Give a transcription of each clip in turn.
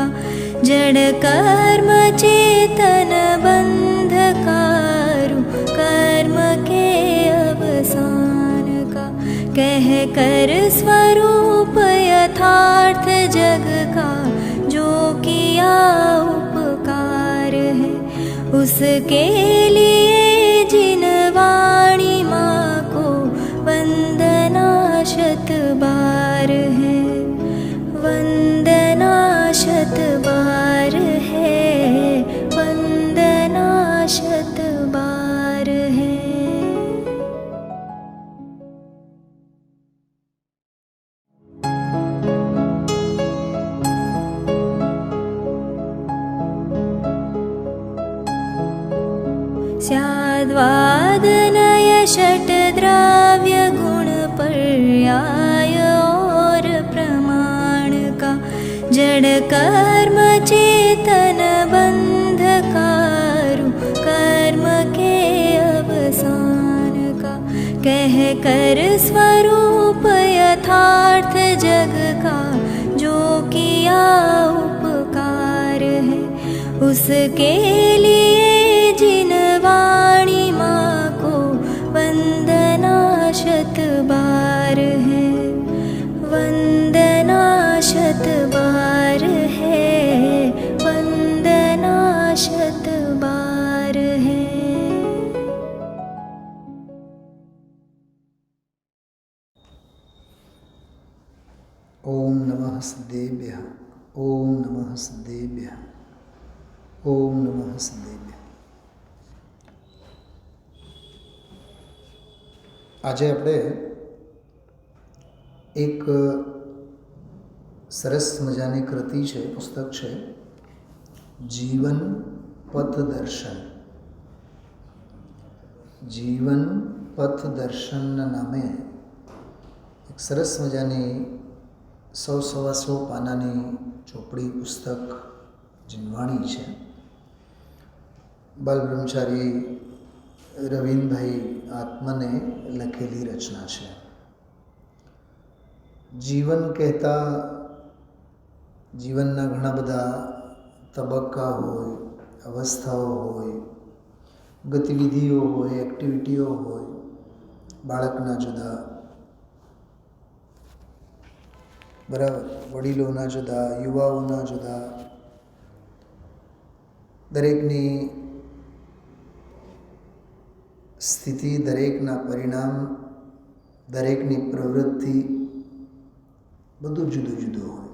का जड़ कर्म चेतन बंधकारु कर्म के अवसान का कह कर स्वरूप यथार्थ जग का जो किया उपकार है उसके लिए जिन वाणी माँ को वंदना शत बार है वंदना शत बार है वंदना शत बार है। स्याद्वादनय षट्द्रव्य गुण पर्याय और प्रमाण का जड़ कर्म चेतन बंधकारु कर्म के अवसान का कह कर स्वरूप यथार्थ जग का जो किया उपकार है उसके लिए जिन वाणी माँ को वंदना शत बार है वंदना शत बार है वंदना शत बार है। ओम नमः सिद्धेभ्यः ओम नमः सिद्धेभ्यः ओम नमः सिद्धेभ्यः। આજે આપણે એક સરસ મજાની કૃતિ છે, પુસ્તક છે જીવન પથ દર્શન. જીવન પથ દર્શનના નામે એક સરસ મજાની 100-125 પાનાની ચોપડી પુસ્તક જીનવાણી છે. બાલ બ્રહ્મચારી રવિનભાઈ આત્મને લખેલી રચના છે. જીવન કહેતા જીવનના ઘણા બધા તબક્કા હોય, અવસ્થાઓ હોય, ગતિવિધિઓ હોય, એક્ટિવિટીઓ હોય, બાળકના જુદા, બરાબર, વડીલોના જુદા, યુવાઓના જુદા, દરેકની સ્થિતિ, દરેકના પરિણામ, દરેકની પ્રવૃત્તિ બધું જુદું જુદું હોય.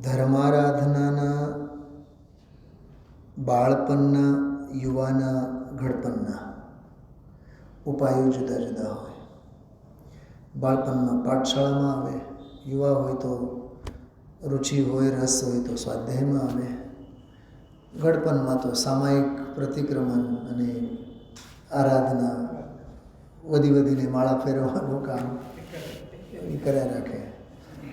ધર્મારાધનાના, બાળપણના, યુવાના, ઘડપણના ઉપાયો જુદા જુદા હોય. બાળપણમાં પાઠશાળામાં આવે, યુવા હોય તો રુચિ હોય, રસ હોય તો સ્વાધ્યાયમાં આવે, ઘડપણમાં તો સામાયિક પ્રતિક્રમણ અને આરાધના, વધીને માળા ફેરવવાનું કામ કર્યા રાખે.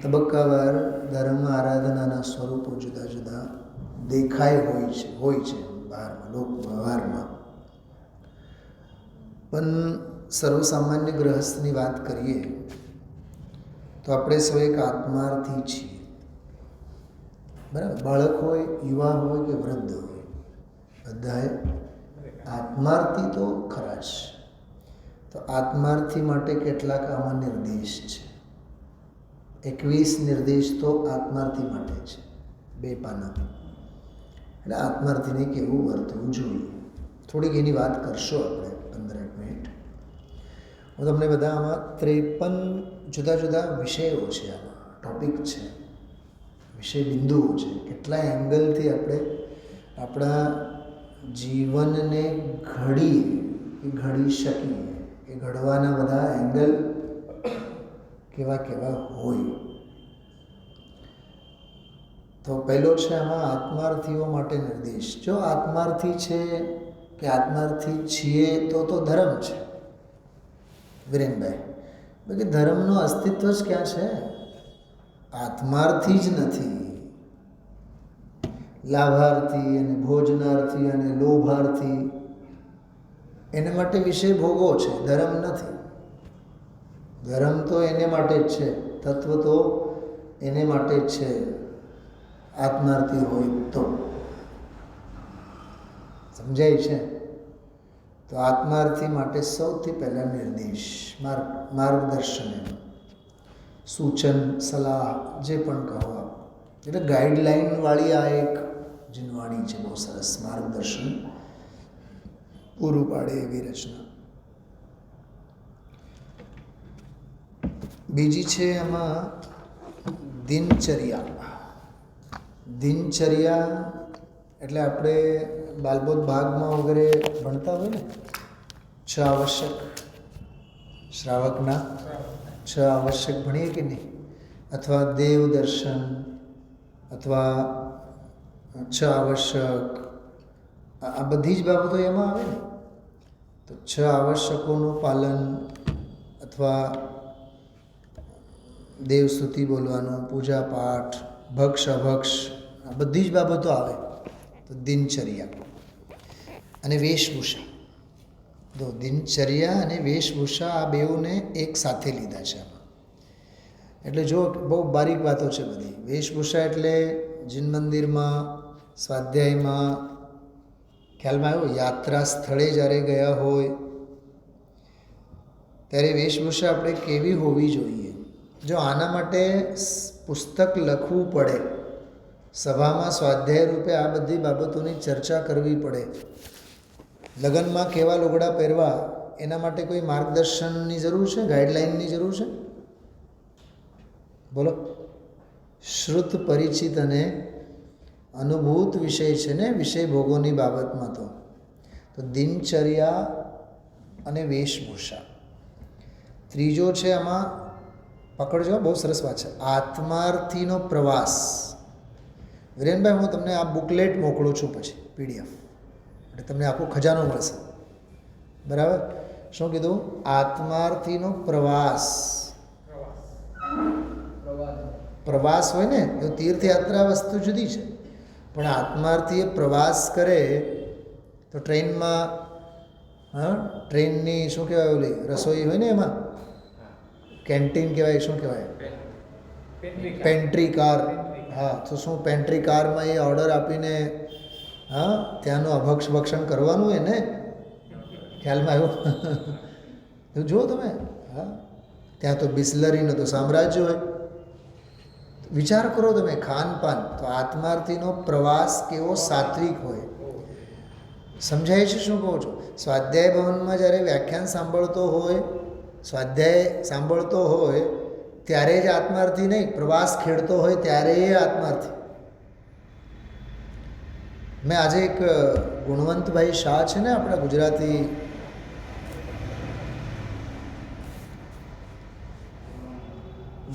તબક્કાવાર ધર્મ આરાધનાના સ્વરૂપો જુદા જુદા દેખાય હોય છે બહારમાં, લોક વ્યવહારમાં. પણ સર્વસામાન્ય ગ્રહસ્થની વાત કરીએ તો આપણે સૌ એક આત્માર્થી છીએ, બરાબર. બાળક હોય, યુવા હોય કે વૃદ્ધ હોય, બધાએ આત્માર્થી તો ખરા જ. તો આત્માર્થી માટે કેટલાક આમાં નિર્દેશ છે. 21 નિર્દેશ તો આત્માર્થી માટે છે, 2 પાના. એટલે આત્માર્થીને કેવું વર્તવું જોઈએ, થોડીક એની વાત કરશો આપણે 15 મિનિટ. હું તમને બધા આમાં 53 જુદા જુદા વિષયો છે, આમાં ટોપિક છે, વિષય બિંદુઓ છે. કેટલા એંગલથી આપણે આપણા જીવનને ઘડી શકીએ, એ ઘડવાના બધા એંગલ કેવા કેવા હોય. તો પહેલો છે આમાં આત્માર્થીઓ માટે નિર્દેશ. જો આત્માર્થી છે કે આત્માર્થી છીએ તો ધર્મ છે. વિરેનભાઈ, બાકી ધર્મનું અસ્તિત્વ જ ક્યાં છે? આત્માર્થી જ નથી. લાભાર્થી અને ભોજનાર્થી અને લોભાર્થી એના માટે વિષય ભોગો છે, ધર્મ નથી. ધર્મ તો એને માટે જ છે. તત્વ તો એને માટે જ છે આત્માર્થી હોય તો. સમજાય છે? તો આત્માર્થી માટે સૌથી પહેલાં નિર્દેશ, માર્ગદર્શન, એનું સૂચન, સલાહ, જે પણ કહો આપ. એટલે ગાઈડલાઈનવાળી આ એક જીનવાણી છે, બહુ સરસ માર્ગદર્શન પૂરું પાડે એવી રચના. બીજી છે એમાં દિનચર્યા. દિનચર્યા એટલે આપણે બાલબોધ ભાગમાં વગેરે ભણતા હોય ને, 6 આવશ્યક શ્રાવકના 6 આવશ્યક ભણીએ કે નહીં? અથવા દેવ દર્શન, અથવા 6 આવશ્યક, આ બધી જ બાબતો એમાં આવે ને. તો 6 આવશ્યકોનું પાલન, અથવા દેવસ્તુતિ બોલવાનું, પૂજા પાઠ, ભક્ષ અભક્ષ, આ બધી જ બાબતો આવે. તો દિનચર્યા અને વેશભૂષા. તો દિનચર્યા અને વેશભૂષા આ બેઉને એક સાથે લીધા છે આમાં. એટલે જો બહુ બારીક વાતો છે બધી. વેશભૂષા એટલે જીન મંદિરમાં, સ્વાધ્યાયમાં, ખ્યાલમાં આવ્યો? યાત્રા સ્થળે જ્યારે ગયા હોય ત્યારે વેશભૂષા આપણે કેવી હોવી જોઈએ. જો આના માટે પુસ્તક લખવું પડે, સભામાં સ્વાધ્યાય રૂપે આ બધી બાબતોની ચર્ચા કરવી પડે, લગ્નમાં કેવા લુગડા પહેરવા, એના માટે કોઈ માર્ગદર્શનની જરૂર છે, ગાઈડલાઇનની જરૂર છે? બોલો. શ્રુત પરિચિત અને અનુભૂત વિષય છે ને વિષય ભોગોની બાબતમાં. તો દિનચર્યા અને વેશભૂષા. ત્રીજો છે આમાં, પકડજો, બહુ સરસ વાત છે, આત્માર્થીનો પ્રવાસ. વિરેનભાઈ, હું તમને આ બુકલેટ મોકલું છું પછી PDF, એટલે તમને આખો ખજાનો મળશે. બરાબર? શું કીધું? આત્માર્થીનો પ્રવાસ. પ્રવાસ હોય ને તો તીર્થયાત્રા વસ્તુ જુદી છે, પણ આત્માર્થીએ પ્રવાસ કરે તો ટ્રેનમાં, ટ્રેનની શું કહેવાય ઓલી રસોઈ હોય ને, એમાં કેન્ટીન કહેવાય, શું કહેવાય? Pantry car. હા, તો શું પેન્ટ્રી કારમાં એ ઓર્ડર આપીને ત્યાંનું અભક્ષ ભક્ષણ કરવાનું હોય ને? ખ્યાલમાં આવ્યું? જુઓ તમે. હા, ત્યાં તો બિસ્લરીનું તો સામ્રાજ્ય હોય. વિચાર કરો તમે, ખાનપાન. તો આત્માર્થીનો પ્રવાસ કેવો સાત્વિક હોય. સમજાય છે શું કહું છું? સ્વાધ્યાય ભવનમાં જ્યારે વ્યાખ્યાન સાંભળતો હોય, સ્વાધ્યાય સાંભળતો હોય ત્યારે જ આત્માર્થી નહીં, પ્રવાસ ખેડતો હોય ત્યારે એ આત્માર્થી. મેં આજે એક ગુણવંતભાઈ શાહ છે ને, આપણા ગુજરાતી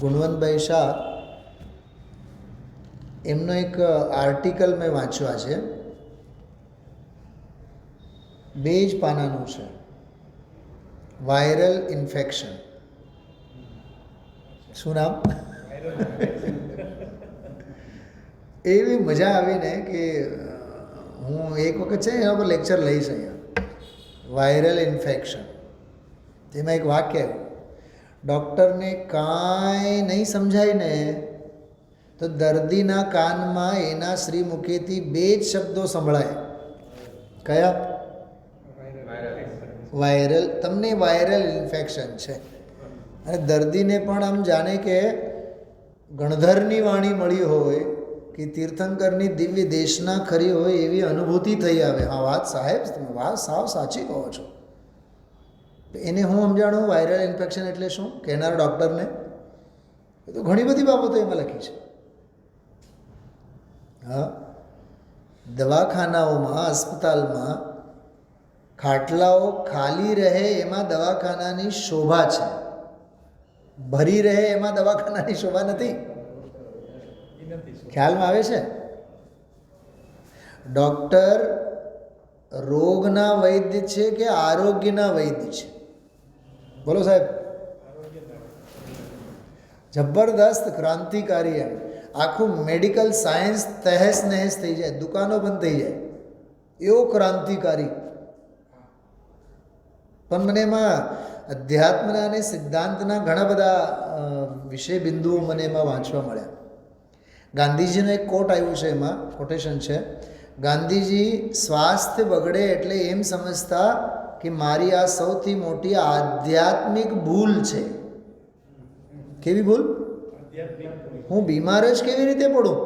ગુણવંતભાઈ શાહ, એમનો એક આર્ટિકલ મેં વાંચ્યો છે, 2 જ પાનાનું છે, વાયરલ ઇન્ફેક્શન. શું નામ? એવી મજા આવીને કે હું એક વખત છે એના પર લેક્ચર લઈશ અહીંયા. Viral infection. તેમાં એક વાક્ય, ડૉક્ટરને કાંઈ નહીં સમજાય ને તો દર્દીના કાનમાં એના શ્રી મુખેથી 2 જ શબ્દો સંભળાય. કયા? વાયરલ. તમને વાયરલ ઇન્ફેક્શન છે, અને દર્દીને પણ આમ જાણે કે ગણધરની વાણી મળી હોય કે તીર્થંકરની દિવ્ય દેશના ખરી હોય એવી અનુભૂતિ થઈ આવે. હા, વાત સાહેબ, તમે વાત સાવ સાચી કહો છો. એને હું સમજાણું વાયરલ ઇન્ફેક્શન એટલે શું, કહેનાર ડૉક્ટરને. એ તો ઘણી બધી બાબતો એમાં લખી છે. હા, દવાખાનાઓમાં, અસ્પતાલમાં ખાટલાઓ ખાલી રહે એમાં દવાખાનાની શોભા છે, ભરી રહે એમાં દવાખાનાની શોભા નથી. ખ્યાલમાં આવે છે? ડૉક્ટર રોગના વૈદ્ય છે કે આરોગ્યના વૈદ્ય છે? બોલો સાહેબ. જબરદસ્ત ક્રાંતિકારી. એમ આખું મેડિકલ સાયન્સ તહેસ નહેસ થઈ જાય, દુકાનો બંધ થઈ જાય, એવો ક્રાંતિકારી. પણ મને એમાં અધ્યાત્મના અને સિદ્ધાંતના ઘણા બધા વિષય બિંદુઓ મને એમાં વાંચવા મળ્યા. ગાંધીજીનું એક કોટ આવ્યું છે, એમાં કોટેશન છે. ગાંધીજી સ્વાસ્થ્ય બગડે એટલે એમ સમજતા કે મારી આ સૌથી મોટી આધ્યાત્મિક ભૂલ છે. કેવી ભૂલ? હું બીમાર જ કેવી રીતે પડું,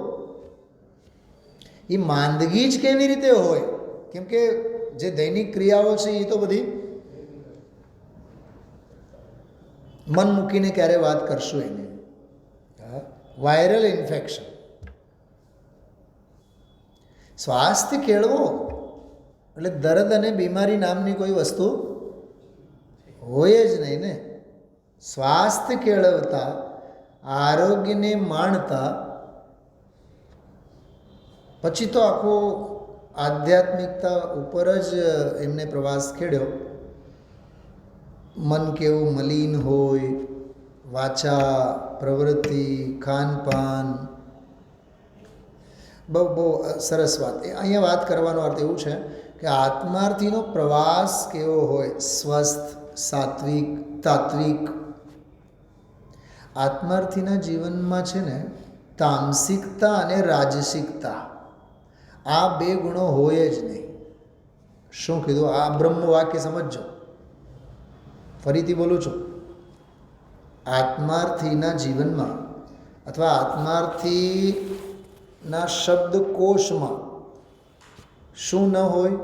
એ માંદગી જ કેવી રીતે હોય? કેમ કે જે દૈનિક ક્રિયાઓ છે એ તો બધી મન મૂકીને ક્યારે વાત કરશું એને. Viral infection. સ્વાસ્થ્ય કેળવો એટલે દર્દ અને બીમારી નામની કોઈ વસ્તુ હોય જ નહીં ને. સ્વાસ્થ્ય કેળવતા, આરોગ્યને માણતા, પછી તો આખો આધ્યાત્મિકતા ઉપર જ એમને પ્રવાસ ખેડ્યો. મન કેવું મલિન હોય, વાચા, પ્રવૃત્તિ, ખાનપાન, બહુ સરસ વાત. અહીંયા વાત કરવાનો અર્થ એવું છે કે આત્માર્થીનો પ્રવાસ કેવો હોય? સ્વસ્થ, સાત્વિક, તાત્વિક. આત્માર્થીના જીવનમાં છે ને તામસિકતા અને રાજસિકતા, આ બે ગુણો હોય જ નહીં. શું કીધું? આ બ્રહ્મ વાક્ય સમજજો. ફરીથી બોલું છું. આત્માર્થીના જીવનમાં અથવા આત્માર્થીના શબ્દકોશમાં શું ન હોય?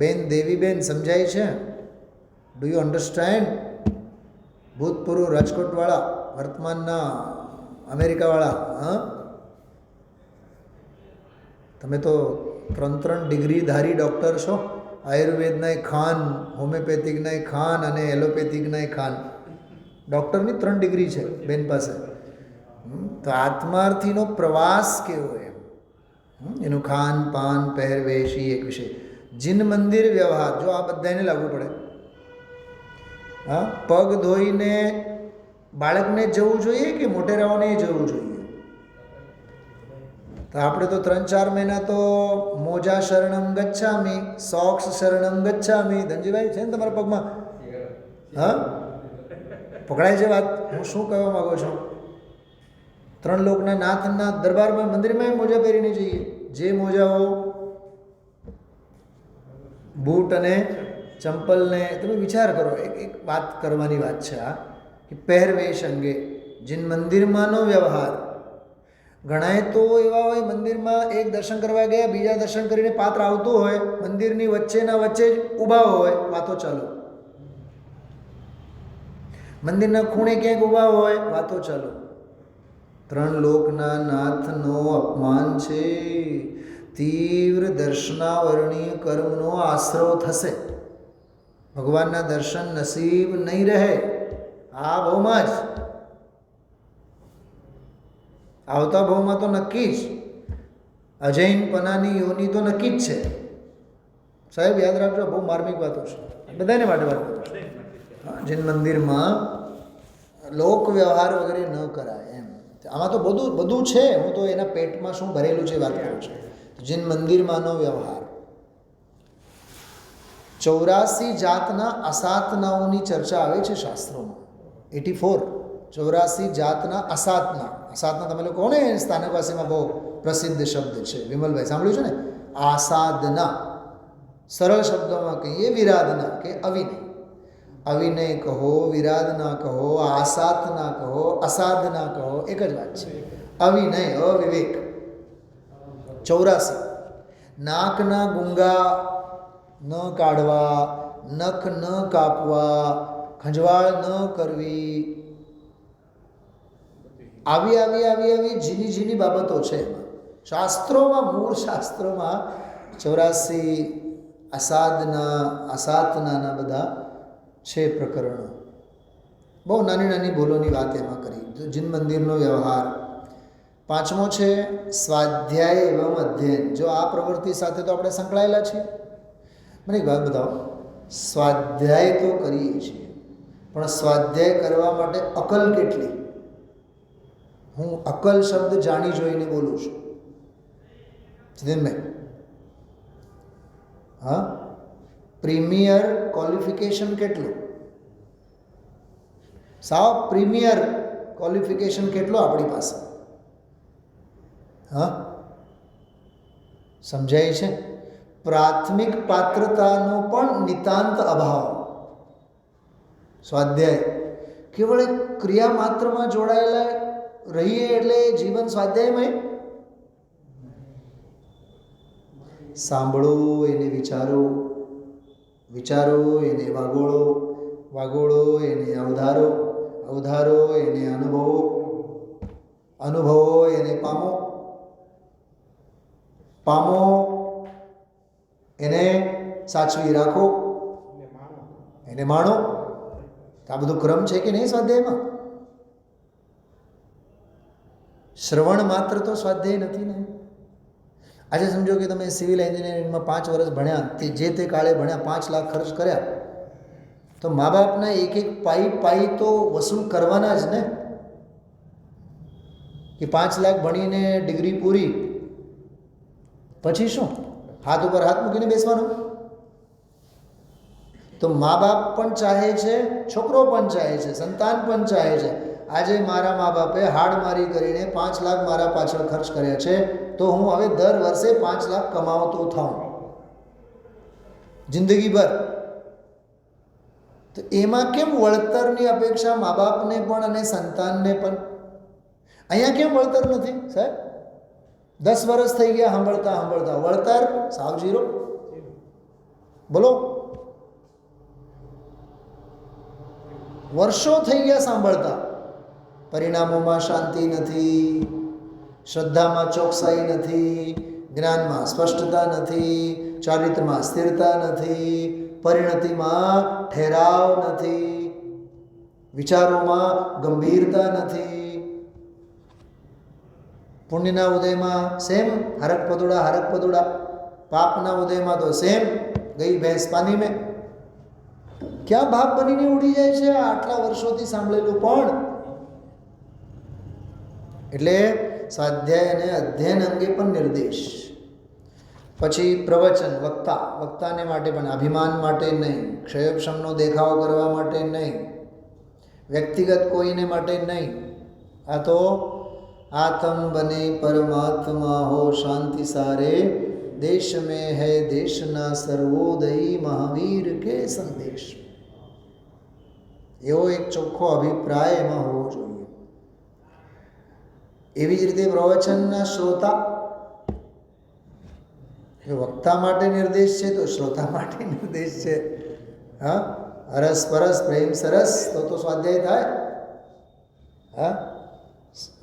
બેન દેવીબેન, સમજાય છે? Do you understand? ભૂતપૂર્વ રાજકોટવાળા, વર્તમાનના અમેરિકાવાળા, હા, તમે તો 3 ડિગ્રી ધારી ડૉક્ટર છો. આયુર્વેદનાય ખાન, હોમિયોપેથિકનાય ખાન અને એલોપેથિકનાય ખાન. ડૉક્ટરની 3 ડિગ્રી છે બેન પાસે. તો આત્માર્થીનો પ્રવાસ કેવો એમ, એનું ખાન પાન, પહેરવેશ, એક વિષય. જીન મંદિર વ્યવહાર, જો આ બધાને લાગુ પડે. હા, પગ ધોઈને બાળકને જવું જોઈએ કે મોટેરાઓને જવું જોઈએ? તો આપણે તો 3-4 મહિના તો મોજા શરણમ ગચ્છામી, સોક્સ શરણમ ગચ્છામી. ધનજીભાઈ છે ને તમારા પગમાં? હા, પકડાય છે વાત? હું શું કહેવા માગું છું? 3 લોકના નાથના દરબારમાં, મંદિરમાં મોજા પહેરીને જઈએ. જે મોજાઓ બૂટ અને ચંપલને તમે વિચાર કરો. એક વાત કરવાની વાત છે આ, કે પહેરવેશ અંગે જીન મંદિરમાંનો વ્યવહાર. ઘણાએ તો એવા હોય, મંદિરમાં એક દર્શન કરવા ગયા, બીજા દર્શન કરીને પાત્ર આવતું હોય, મંદિરની વચ્ચેના વચ્ચે જ ઊભા હોય, વાતો ચાલુ. મંદિરના ખૂણે ક્યાંક ઊભા હોય, વાતો ચાલુ. 3 લોકના નાથનો અપમાન છે. તીવ્ર દર્શનાવરણીય કર્મનો આશ્રવ થશે. ભગવાનના દર્શન નસીબ નહીં રહે આ ભાવમાં જ. આવતા ભાવમાં તો નક્કી જ. અજૈન પનાની યોની તો નક્કી જ છે. સાહેબ યાદ રાખજો, બહુ માર્મિક વાતો છે, બધાને માટે વાત કરું છું. હા, જીન મંદિરમાં લોક વ્યવહાર વગેરે ન કરાય એમ. આમાં તો બધું છે. હું તો એના પેટમાં શું ભરેલું છે વાત કરું છું. જીન મંદિરમાંનો વ્યવહાર. 84 જાતના અસાતનાઓની ચર્ચા આવે છે શાસ્ત્રોમાં. 84 જાતના અસાતના. અસાતના તમે લોકો કોને સ્થાનકવાસીમાં બહુ પ્રસિદ્ધ શબ્દ છે. વિમલભાઈ સાંભળ્યું છે ને? આસાદના. સરળ શબ્દોમાં કહીએ, વિરાધના કે અવિનય. અવિનય કહો, વિરાધના કહો, આસાતના કહો, અસાધના કહો, એક જ વાત છે. અવિનય, અવિવેક. 84. નાકના ગુંગા ન કાઢવા, નખ ન કાપવા, ખંજવાળ ન કરવી, આવી ઝીણી બાબતો છે એમાં. શાસ્ત્રોમાં, મૂળ શાસ્ત્રોમાં 84 અસાતનાના બધા છે પ્રકરણો. બહુ નાની ભૂલોની વાત એમાં કરી. જીન મંદિરનો વ્યવહાર. 5મો છે સ્વાધ્યાય એવં અધ્યયન. જો આ પ્રવૃત્તિ સાથે તો આપણે સંકળાયેલા છીએ. મને એક વાત બતાવો, સ્વાધ્યાય તો કરીએ છીએ, પણ સ્વાધ્યાય કરવા માટે અકલ કેટલી? હું અકલ શબ્દ જાણી જોઈને બોલું છું. જીતેનભાઈ, હા, પ્રીમિયર ક્વોલિફિકેશન કેટલું? સાવ પ્રીમિયર ક્વોલિફિકેશન કેટલો આપણી પાસે. હા, સમજાય છે? પ્રાથમિક પાત્રતાનો પણ નિતાંત અભાવ. સ્વાધ્યાય કેવળ એક ક્રિયા માત્રમાં જોડાયેલા રહીએ એટલે જીવન સ્વાધ્યાયમય. સાંભળો એને વિચારો, વિચારો એને વાગોળો, વાગોળો એને અવધારો, અવધારો એને અનુભવો, અનુભવો એને પામો, પામો એને સાચવી રાખો, એને માણો. આ બધું ક્રમ છે કે નહીં સ્વાધ્યાયમાં? શ્રવણ માત્ર તો સ્વાધ્યાય નથી ને. આજે સમજો કે તમે સિવિલ એન્જિનિયરિંગમાં 5 વર્ષ ભણ્યા, તે જે તે કાળે ભણ્યા, 5 લાખ ખર્ચ કર્યા, તો મા બાપના એક એક પાઈ તો વસૂલ કરવાના જ ને. કે 5 લાખ ભણીને ડિગ્રી પૂરી, પછી શું? હાથ ઉપર હાથ મૂકીને બેસવાનું? તો મા બાપ પણ ચાહે છે, છોકરો પણ ચાહે છે, સંતાન પણ ચાહે છે. આજે મારા મા બાપે હાડમારી કરીને 5 લાખ મારા પાછળ ખર્ચ કર્યા છે, તો હું હવે દર વર્ષે 5 લાખ કમાવતો થાઉં જિંદગીભર. તો એમાં કેમ વળતરની અપેક્ષા મા બાપને પણ અને સંતાનને પણ? અહીંયા કેમ વળતર નથી સાહેબ? 10 વર્ષ થઈ ગયા સાંભળતા સાંભળતા, વળતર સાવ ઝીરો. બોલો, વર્ષો થઈ ગયા સાંભળતા, પરિણામોમાં શાંતિ નથી, શ્રદ્ધામાં ચોકસાઈ નથી, જ્ઞાનમાં સ્પષ્ટતા નથી, ચારિત્રમાં સ્થિરતા નથી, પરિણતિમાં ઠેરાવ નથી, વિચારોમાં ગંભીરતા નથી. પુણ્યના ઉદયમાં સેમ હરક પદોડા, પાપના ઉદયમાં તો સેમ ગઈ ભેંસ પાની મેં. ક્યાં બાપ બનીને ઉડી જાય છે આટલા વર્ષોથી સાંભળેલું પણ. એટલે સ્વાધ્યાય અને અધ્યયન અંગે પણ નિર્દેશ. પછી પ્રવચન, વક્તાને માટે પણ, અભિમાન માટે નહીં, ક્ષયક્ષમનો દેખાવ કરવા માટે નહીં, વ્યક્તિગત કોઈને માટે નહીં. આ તો આત્મ બને પરમાત્મા હો શાંતિ સારે, દેશ में है દેશના સર્વોદયી મહાવીર કે સંદેશ. એવો એક ચોખ્ખો અભિપ્રાય એમાં હોવો જોઈએ. એવી જ રીતે પ્રવચનના શ્રોતા, વક્તા માટે નિર્દેશ છે તો શ્રોતા માટે નિર્દેશ છે. હા, અરસ પરસ પ્રેમ સરસ, તો સ્વાધ્યાય થાય. હા,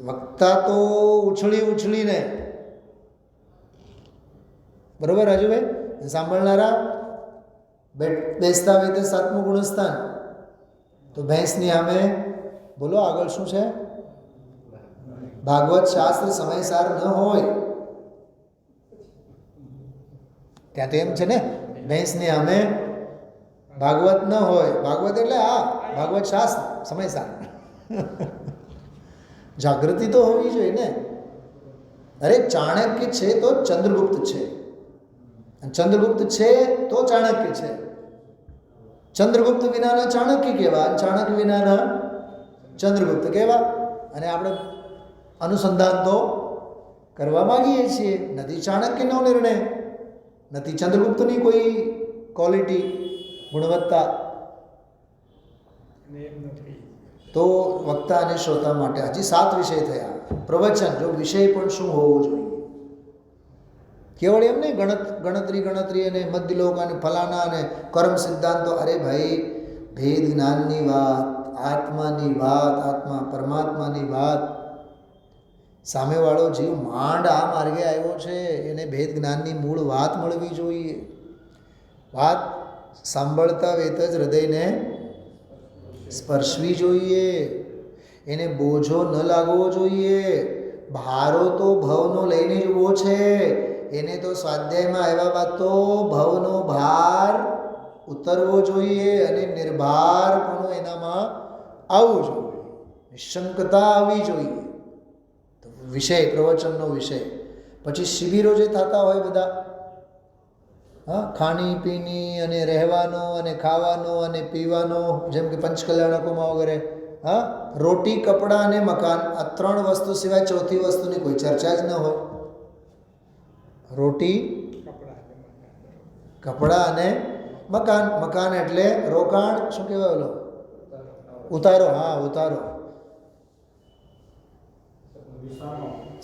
વક્તા તો ઉછળીને, બરોબર રાજુભાઈ, સાંભળનારા બેસતા વેતે 7મું ગુણસ્થાન. તો ભેંસની સામે બોલો આગળ શું છે? ભાગવત શાસ્ત્ર સમયસાર ન હોય ત્યાં તો એમ છે ને, ભેંસની સામે ભાગવત ન હોય. ભાગવત એટલે ભાગવત શાસ્ત્ર સમયસાર. જાગૃતિ તો હોવી જોઈએ ને. અરે ચાણક્ય છે તો ચંદ્રગુપ્ત છે, ચંદ્રગુપ્ત છે તો ચાણક્ય છે. ચંદ્રગુપ્ત વિનાના ચાણક્ય કેવા, ચાણક્ય વિનાના ચંદ્રગુપ્ત કેવા? અને આપણે અનુસંધાન તો કરવા માગીએ છીએ. નથી ચાણક્યનો નિર્ણય, નથી ચંદ્રગુપ્તની કોઈ ક્વોલિટી, ગુણવત્તા. તો વક્તા અને શ્રોતા માટે હજી 7 વિષય થયા. પ્રવચન, જો વિષય પણ શું હોવો જોઈએ? કેવળ એમ નહીં ગણતરી અને મધ્યલોક અને ફલાના અને કર્મ સિદ્ધાંતો. અરે ભાઈ, ભેદ જ્ઞાનની વાત, આત્માની વાત, આત્મા પરમાત્માની વાત. સામેવાળો જીવ માંડ આ માર્ગે આવ્યો છે, એને ભેદ જ્ઞાનની મૂળ વાત મળવી જોઈએ. વાત સાંભળતા વેત જ હૃદયને સ્પર્શવી જોઈએ, એને બોજો ન લાગવો જોઈએ. ભારો તો ભવનો લઈને જ ઊભો છે. એને તો સ્વાધ્યાયમાં આવ્યા બાદ તો ભવનો ભાર ઉતરવો જોઈએ અને નિર્ભારપણું એનામાં આવવું જોઈએ, નિશંકતા આવવી જોઈએ. તો વિષય, પ્રવચનનો વિષય. પછી શિબિરો જે થતા હોય બધા, હા, ખાણી પીણી અને રહેવાનો અને ખાવાનો અને પીવાનો, જેમ કે પંચકલ્યાણકોમાં વગેરે, હા, રોટી, કપડાં અને મકાન, આ ત્રણ વસ્તુ સિવાય ચોથી વસ્તુની કોઈ ચર્ચા જ ન હોય. રોટી, કપડાં અને મકાન. મકાન એટલે રોકાણ, શું કહેવાય ઓલો? ઉતારો. હા, ઉતારો.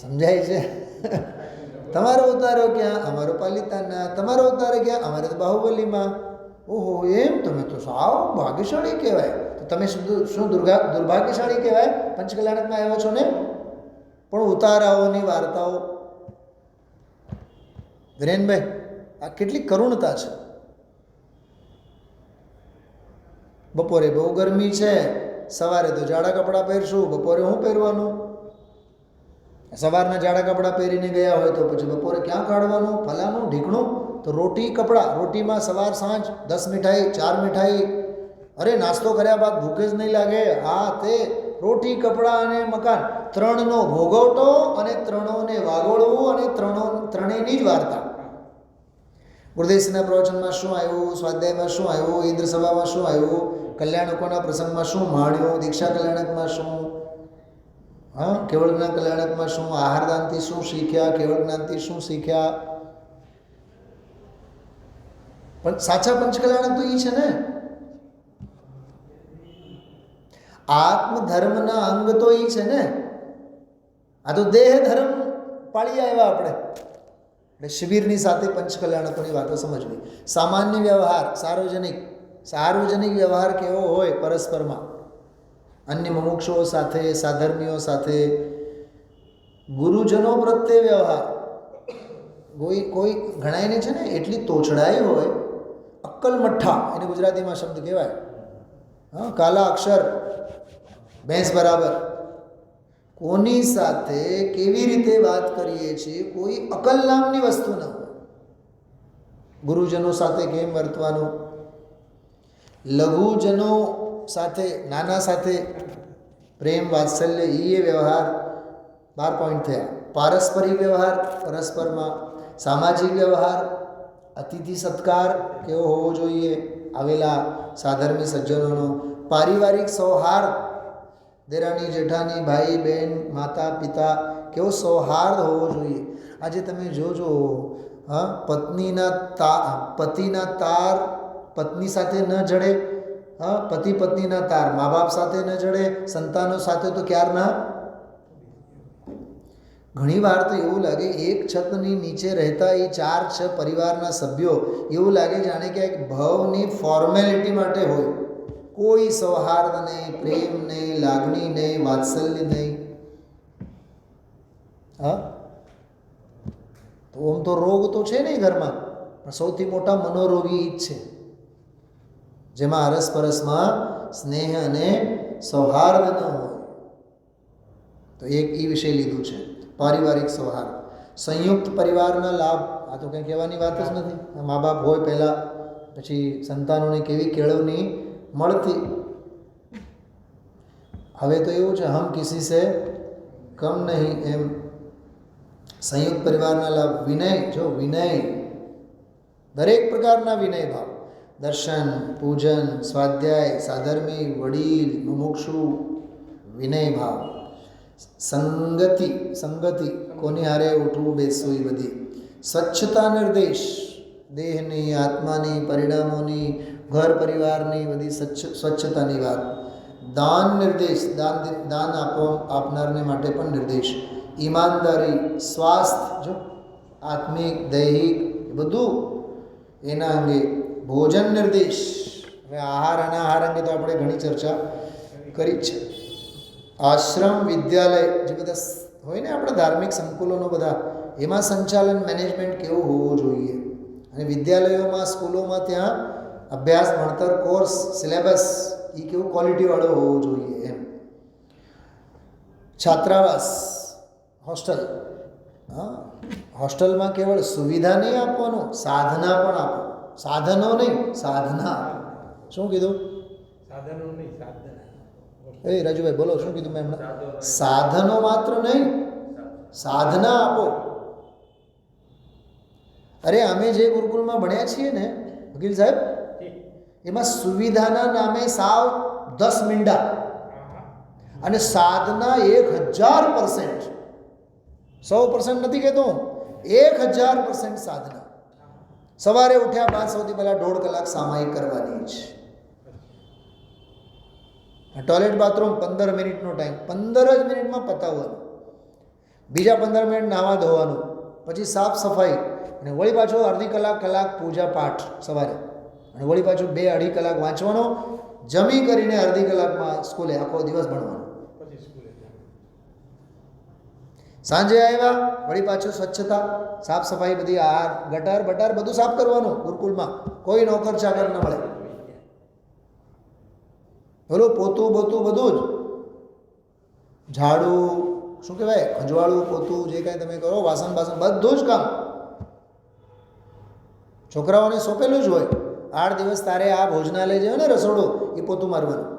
સમજાય છે? તમારો ઉતારો ક્યાં? અમારો પાલિતાના. તમારો ઉતારો ક્યાં? અમારે તો બાહુબલીમાં. ઓહો, એમ? તમે તો સાવ ભાગ્યશાળી કહેવાય. તો તમે શું દુર્ભાગ્યશાળી કહેવાય? પંચકલ્યાણકમાં આવ્યો છો ને? પણ ઉતારાઓની વાર્તાઓ. વિરેનભાઈ, આ કેટલી કરુણતા છે. બપોરે બહુ ગરમી છે, સવારે તો જાડા કપડાં પહેરશું, બપોરે શું પહેરવાનું? સવારના જાડા કપડાં પહેરીને ગયા હોય તો પછી બપોરે ક્યાં કાઢવાનું? ફલાનું ઢીકણું. તો રોટી, કપડાં. રોટીમાં સવાર સાંજ 10 મીઠાઈ, 4 મીઠાઈ. અરે નાસ્તો કર્યા બાદ ભૂખ જ નહીં લાગે. હા, તે રોટી, કપડાં અને મકાન, ત્રણનો ભોગવટો અને ત્રણોને વાગોળવું અને ત્રણેયની જ વાર્તા. ગુરુદેવના પ્રવચનમાં શું આવ્યું? સ્વાધ્યાયમાં શું આવ્યું? ઇન્દ્ર સભામાં શું આવ્યું? કલ્યાણકોના પ્રસંગમાં શું માણ્યું? દીક્ષા કલ્યાણકમાં શું? હા, કેવળ જ્ઞાન કલ્યાણકમાં શું? આહારદાનથી શું શીખ્યા? કેવળ જ્ઞાનથી શું શીખ્યા? પણ સાચા પંચકલ્યાણક તો એ છે ને. આત્મધર્મના અંગ તો એ છે ને. આ તો દેહ ધર્મ પાળી આવ્યા આપણે. એટલે શિબિરની સાથે પંચકલ્યાણકોની વાતો સમજવી. સામાન્ય વ્યવહાર, સાર્વજનિક વ્યવહાર કેવો હોય પરસ્પરમાં, અન્ય મુમુક્ષુઓ સાથે, સાધર્મીઓ સાથે, ગુરુજનો પ્રત્યે વ્યવહાર. કોઈ ઘણાઈને છે ને એટલી તોછડાઈ હોય, અક્કલ મઠ્ઠા એને ગુજરાતીમાં શબ્દ કહેવાય. હા, કાલા અક્ષર, ભેંસ બરાબર. કોની સાથે કેવી રીતે વાત કરીએ છીએ કોઈ અકલ નામની વસ્તુ ન હોય. ગુરુજનો સાથે કેમ વર્તવાનું, લઘુજનો સાથે, નાના સાથે પ્રેમ, વાત્સલ્ય, એ વ્યવહાર 12 પોઈન્ટ થયા. પારસ્પરિક વ્યવહાર પરસ્પરમાં, સામાજિક વ્યવહાર, અતિથિ સત્કાર કેવો હોવો જોઈએ આવેલા સાધર્મી સજ્જનોનો, પારિવારિક સૌહાર્દ, દેરાણી જેઠાણી, ભાઈ બહેન, માતા પિતા, કેવો સૌહાર્દ હોવો જોઈએ. આજે તમે જોજો, હા, પતિના તાર પત્ની સાથે ન જડે, હા, પતિ પત્નીના તાર મા બાપ સાથે ન જડે, સંતાનો સાથે તો ક્યારના. ઘણી વાર તો એવું લાગે એક છતની નીચે રહેતા એ 4-6 પરિવારના સભ્યો એવું લાગે જાણે કે એક ભાવની ફોર્મેલિટી માટે હોય. કોઈ સૌહાર્દ નહીં, પ્રેમ નહીં, લાગણી નહીં, વાત્સલ્ય નહીં. હા, તો આમ તો રોગ તો છે નહીં ઘરમાં, પણ સૌથી મોટા મનોરોગી જ છે, જેમાં અરસપરસમાં સ્નેહ અને સૌહાર્દ ન હોય. તો એક એ વિષય લીધું છે, પારિવારિક સૌહાર્દ. સંયુક્ત પરિવારના લાભ, આ તો કંઈ કહેવાની વાત જ નથી. મા બાપ હોય પહેલાં, પછી સંતાનોને કેવી કેળવણી મળતી. હવે તો એવું છે હમ કિસી સે કમ નહીં એમ. સંયુક્ત પરિવારના લાભ, વિનય. જો વિનય, દરેક પ્રકારના વિનય ભાવ, દર્શન, પૂજન, સ્વાધ્યાય, સાધર્મી, વડીલ, મુમુક્ષુ, વિનય ભાવ. સંગતિ, કોની હારે ઉઠવું બેસવું એ બધી. સ્વચ્છતા નિર્દેશ, દેહની, આત્માની, પરિણામોની, ઘર પરિવારની બધી સ્વચ્છતાની વાત. દાન નિર્દેશ, દાન આપનારને માટે પણ નિર્દેશ. ઈમાનદારી, સ્વાસ્થ્ય, જો આત્મિક, દૈહિક બધું એના અંગે. ભોજન નિર્દેશ, હવે આહાર અને આહાર અંગે તો આપણે ઘણી ચર્ચા કરી જ છે. આશ્રમ, વિદ્યાલય, જે બધા હોય ને આપણા ધાર્મિક સંકુલોનો બધા, એમાં સંચાલન, મેનેજમેન્ટ કેવું હોવું જોઈએ. અને વિદ્યાલયોમાં, સ્કૂલોમાં ત્યાં અભ્યાસ, ભણતર, કોર્સ, સિલેબસ એ કેવું ક્વોલિટીવાળો હોવો જોઈએ એમ. છાત્રાવાસ, હોસ્ટેલ. હા, હોસ્ટેલમાં કેવળ સુવિધા નહીં આપવાનું, સાધના પણ આપો. સાધનો નહીં, સાધના. શું કીધું? સાધનો નહીં, સાધના. એ રાજુભાઈ બોલો, શું કીધું મેં હમણાં? સાધનો માત્ર નહીં, સાધના આપો. અરે અમે જે ગુરુકુળમાં ભણ્યા છીએ ને વકીલ સાહેબ, એમાં સુવિધાના નામે સાવ 10 મીંડા. અને સાધના 1000%, 100% નથી કહેતો, 1000% સાધના. સવારે ઉઠ્યા બાદ સૌથી પહેલાં 1.5 કલાક સામાયિક કરવાની જ. ટોયલેટ બાથરૂમ 15 મિનિટનો ટાઈમ, 15 જ મિનિટમાં પતાવવાનું. બીજા 15 મિનિટ નાહવા ધોવાનું, પછી સાફ સફાઈ, અને વળી પાછો અડધી કલાક પૂજા પાઠ સવારે, અને વળી પાછું 2-2.5 કલાક વાંચવાનો. જમી કરીને અડધી કલાકમાં સ્કૂલે, આખો દિવસ ભણવાનું. સાંજે આવ્યા વળી પાછું સ્વચ્છતા, સાફ સફાઈ, બધી આ ગટર બટર બધું સાફ કરવાનું. ગુરુકુળમાં કોઈ નોકર ચાકર ન મળે. બોલું પોતું બોતું બધું જ, ઝાડું, શું કહેવાય, ખંજવાળું, પોતું, જે કાંઈ તમે કરો, વાસણ બાસણ બધું જ કામ છોકરાઓને સોંપેલું જ હોય. 8 દિવસ તારે આ ભોજનાલય જે હોય ને રસોડું, એ પોતું મારવાનું.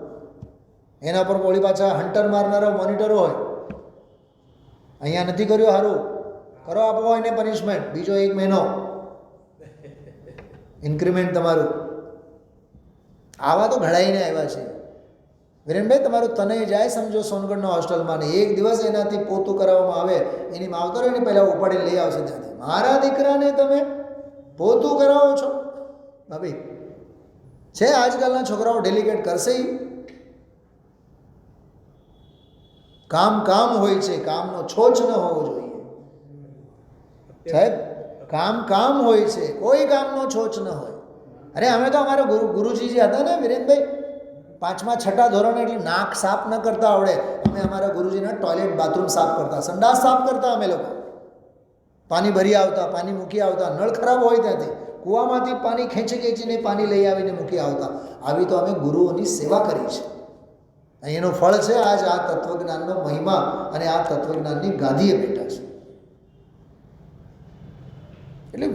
એના પર વળી પાછા હન્ટર મારનારા મોનિટરો હોય. અહીંયા નથી કર્યું, સારું કરો, આપો એને પનિશમેન્ટ, બીજો 1 મહિનો ઇન્ક્રીમેન્ટ તમારું. આવા તો ઘડાઈને આવ્યા છે. વિરેનભાઈ, તમારું તને જાય સમજો સોનગઢના હોસ્ટેલમાં, ને 1 દિવસ એનાથી પોતું કરાવવામાં આવે, એની માવતર એને પહેલાં ઉપાડીને લઈ આવશે ત્યાંથી. મારા દીકરાને તમે પોતું કરાવો છો? ભાભી છે આજકાલના છોકરાઓ ડેલિકેટ કરશે. કામ હોય છે, કામનો છોછ ન હોવો જોઈએ સાહેબ. કામ હોય છે, કોઈ કામનો છોછ ન હોય. અરે અમે તો અમારા ગુરુજી જે હતા ને વિરેનભાઈ, 5મા 6ઠા ધોરણે, એટલે નાક સાફ ન કરતા આવડે, અમે અમારા ગુરુજીના ટોયલેટ બાથરૂમ સાફ કરતા, સંડાસ સાફ કરતા. અમે લોકો પાણી ભરી આવતા, પાણી મૂકી આવતા, નળ ખરાબ હોય ત્યાંથી કૂવામાંથી પાણી ખેંચીને પાણી લઈ આવીને મૂકી આવતા. આવી તો અમે ગુરુઓની સેવા કરી છે. એનું ફળ છે આજ આ તત્વજ્ઞાનનો મહિમા, અને આ તત્વજ્ઞાનની ગાદીએ બેઠા છે. એટલે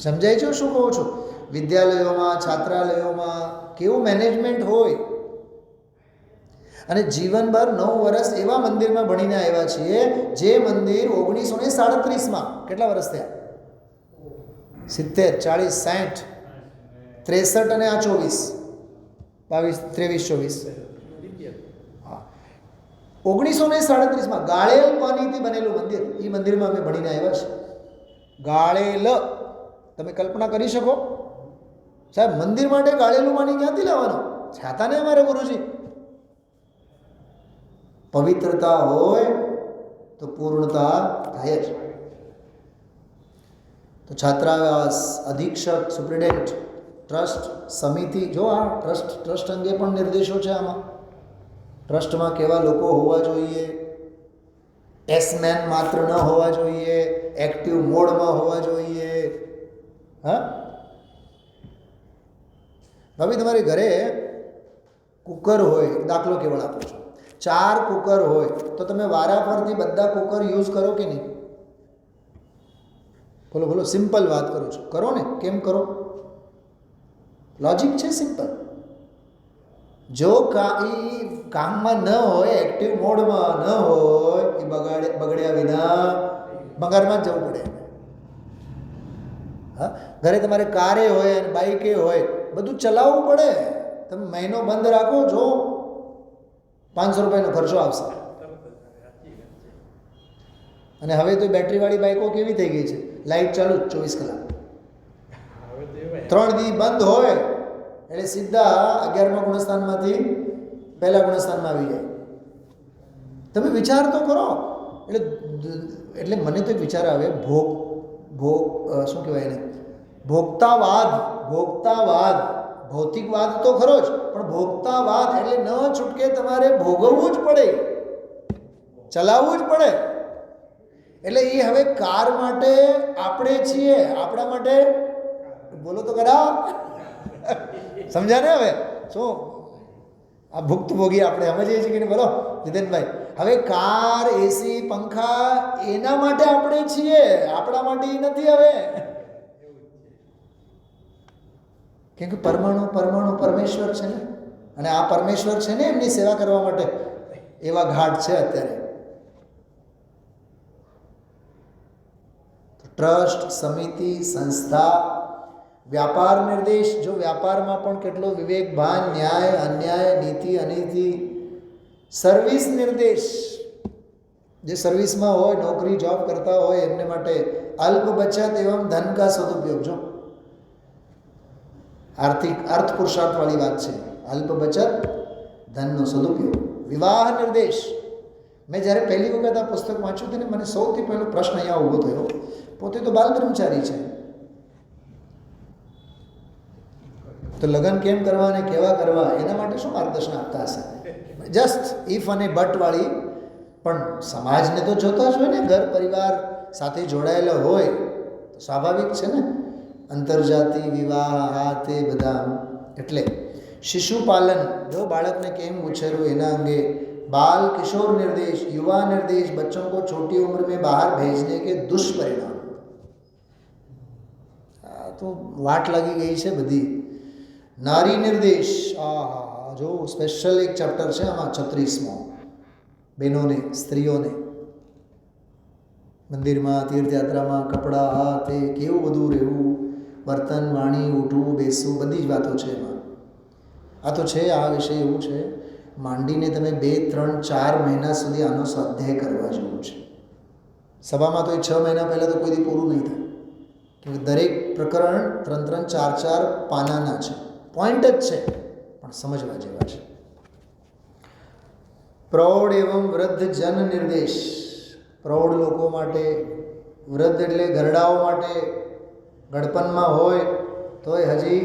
સમજાય છે શું કહું છું? વિદ્યાલયોમાં, છાત્રાલયોમાં કેવું મેનેજમેન્ટ હોય. અને જીવનભર 9 વર્ષ એવા મંદિરમાં ભણીને આવ્યા છીએ, જે મંદિર 1937માં, કેટલા વર્ષ થયા? 70, 40, 60, 63 અને આ 24, 22, 23, 24. હા, 1937માં ગાળેલ પાણીથી બનેલું મંદિર, એ મંદિરમાં અમે ભણીને આવ્યા છીએ. ગાળેલ, તમે કલ્પના કરી શકો સાહેબ? મંદિર માટે ગાળેલું પાણી ક્યાંથી લાવવાનું? છાતા ને અમારે ગુરુજી. પવિત્રતા હોય તો પૂર્ણતા થાય જ. તો છાત્રાવાસ, અધિક્ષક, સુપ્રિન્ટેન્ડન્ટ, ટ્રસ્ટ, સમિતિ, જો આ ટ્રસ્ટ અંગે પણ નિર્દેશો છે આમાં. ટ્રસ્ટમાં કેવા લોકો હોવા જોઈએ, એસમેન માત્ર ન હોવા જોઈએ, એક્ટિવ મોડમાં હોવા જોઈએ. હા ભાભી, તમારે ઘરે કુકર હોય, દાખલો કેવળ આપું છું, 4 કુકર હોય, તો તમે વારાફરતી બધા કુકર યુઝ કરો કે નહીં? બોલો, સિમ્પલ વાત કરું છું, કરો ને? કેમ કરો? લોજિક છે સિમ્પલ. જો કામમાં ન હોય, એક્ટિવ મોડમાં ન હોય, એ બગડ્યા વિના બગારમાં જ જવું પડે. હા, ઘરે તમારે કારે હોય અને બાઈકે હોય, બધું ચલાવવું પડે. તમે મહિનો બંધ રાખો, જો 500 રૂપિયાનો ખર્ચો આવશે. અને હવે તો બેટરીવાળી બાઈકો કેવી થઈ ગઈ છે, લાઇટ ચાલુ 24 કલાક. 3 દી બંધ હોય એટલે સીધા 11મા ગુણસ્થાનમાંથી 1લા ગુણસ્થાનમાં આવી જાય. તમે વિચાર તો કરો. એટલે મને તો એક વિચાર આવે, શું કહેવાય એને, ભોગતાવાદ. ભૌતિકવાદ તો ખરો જ, પણ ભોગતાવાદ એટલે ન છૂટકે તમારે ભોગવવું જ પડે, ચલાવવું જ પડે. એટલે એ હવે કાર માટે આપણે છીએ, આપણા માટે બોલો તો ખરા, સમજ્યા ને? હવે શું આ ભુક્તભોગી આપણે સમજીએ છીએ કે બોલો જીતેનભાઈ? હવે કાર, એસી, પંખા એના માટે આપણે છીએ, આપણા માટે એ નથી. હવે કેમ કે પરમાણુ પરમેશ્વર છે ને, અને આ પરમેશ્વર છે ને એમની સેવા કરવા માટે એવા ઘાટ છે અત્યારે. ટ્રસ્ટ, સમિતિ, સંસ્થા, વ્યાપાર નિર્દેશ. જો વ્યાપારમાં પણ કેટલો વિવેક, ભાન, ન્યાય, અન્યાય, નીતિ, અનીતિ, સર્વિસ નિર્દેશ, જે સર્વિસમાં હોય, નોકરી જોબ કરતા હોય એમને માટે અલ્પ બચત એવં ધન કા સદુપયોગ. જો આર્થિક અર્થ પુરુષાર્થવાળી વાત છે. અલ્પ બચત, ધનનો સદુપયોગ. વિવાહ નિર્દેશ. મેં જ્યારે પહેલી વખત આ પુસ્તક વાંચ્યું હતું ને મને સૌથી પહેલો પ્રશ્ન અહીંયા ઊભો થયો. પોતે તો બાલ બ્રહ્મચારી છે, તો લગ્ન કેમ કરવા અને કેવા કરવા એના માટે શું માર્ગદર્શન આપતા હશે? જસ્ટ ઇફ અને બટવાળી. પણ સમાજને તો જોતા જ હોય ને, ઘર પરિવાર સાથે જોડાયેલા હોય તો સ્વાભાવિક છે ને. અંતરજાતિ વિવાહ, આ તે બધા. એટલે શિશુપાલન, જો બાળકને કેમ ઉછેરવું એના અંગે. बाल किशोर निर्देश, युवा निर्देश, बच्चों को छोटी उम्र में बाहर भेजने के दुष्परिणाम. तो वाट लगी गई છે બધી. नारी निर्देश, जो स्पेशल एक चैप्टर છે આમાં 36મો. બહેનોને, સ્ત્રીઓને મંદિરમાં, તીર્થયાત્રામાં કપડાં, આ તે કેવું બધું રહેવું, વર્તન, વાણી, ઉઠવું, બેસવું, બધી જ વાતો છે એમાં. આ તો છે, આ વિષય એવું છે માંડીને તમે 2, 3, 4 મહિના સુધી આનો સ્વાધ્યાય કરવા જેવું છે. સભામાં તો એ 6 મહિના પહેલાં તો કોઈ દી પૂરું નહીં થાય, કે દરેક પ્રકરણ 3, 4 પાનાના છે. પોઈન્ટ જ છે પણ સમજવા જેવા છે. પ્રૌઢ એવં વૃદ્ધ જન નિર્દેશ. પ્રૌઢ લોકો માટે, વૃદ્ધ એટલે ઘરડાઓ માટે, ગડપણમાં હોય તોય હજી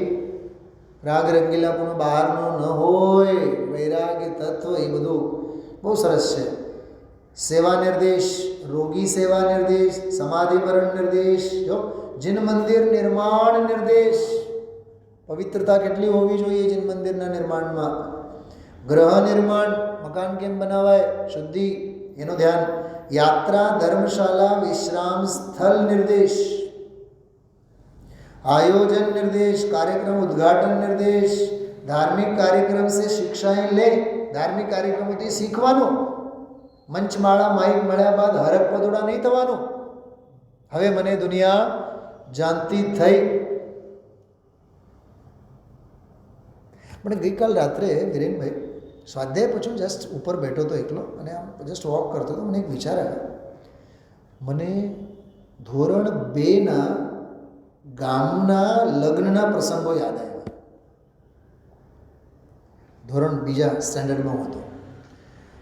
રાગ રંગીલાપણું બહારનું ન હોય, વૈરાગ્ય તત્વ, એ બધું બહુ સરસ છે. સેવા નિર્દેશ, રોગી સેવા નિર્દેશ, સમાધિકરણ નિર્દેશ, જો જીન મંદિર નિર્માણ નિર્દેશ. પવિત્રતા કેટલી હોવી જોઈએ જીન મંદિરના નિર્માણમાં. ગ્રહ નિર્માણ, મકાન કેમ બનાવાય, શુદ્ધિ, એનું ધ્યાન. યાત્રા, ધર્મશાલા, વિશ્રામ સ્થળ નિર્દેશ. आयोजन निर्देश, कार्यक्रम उद्घाटन निर्देश. धार्मिक कार्यक्रम से शिक्षाएं ले. धार्मिक कार्यक्रमोથી શીખવાનું. મંચમાળા માઇક મળ્યા બાદ હરક પદોડા નહીં થવાનું. હવે મને દુનિયા જાણતી થઈ. પણ ગઈકાલ રાત્રે વિરેનભાઈ સ્વાધ્યાય પછી જસ્ટ ઉપર બેઠો તો એકલો અને આમ જસ્ટ વોક કરતો તો મને એક વિચાર આવ્યો. મને ધોરણ 2ના ગામના લગ્નના પ્રસંગો યાદ આવ્યા. ધોરણ 2 સ્ટેન્ડર્ડમાં હતો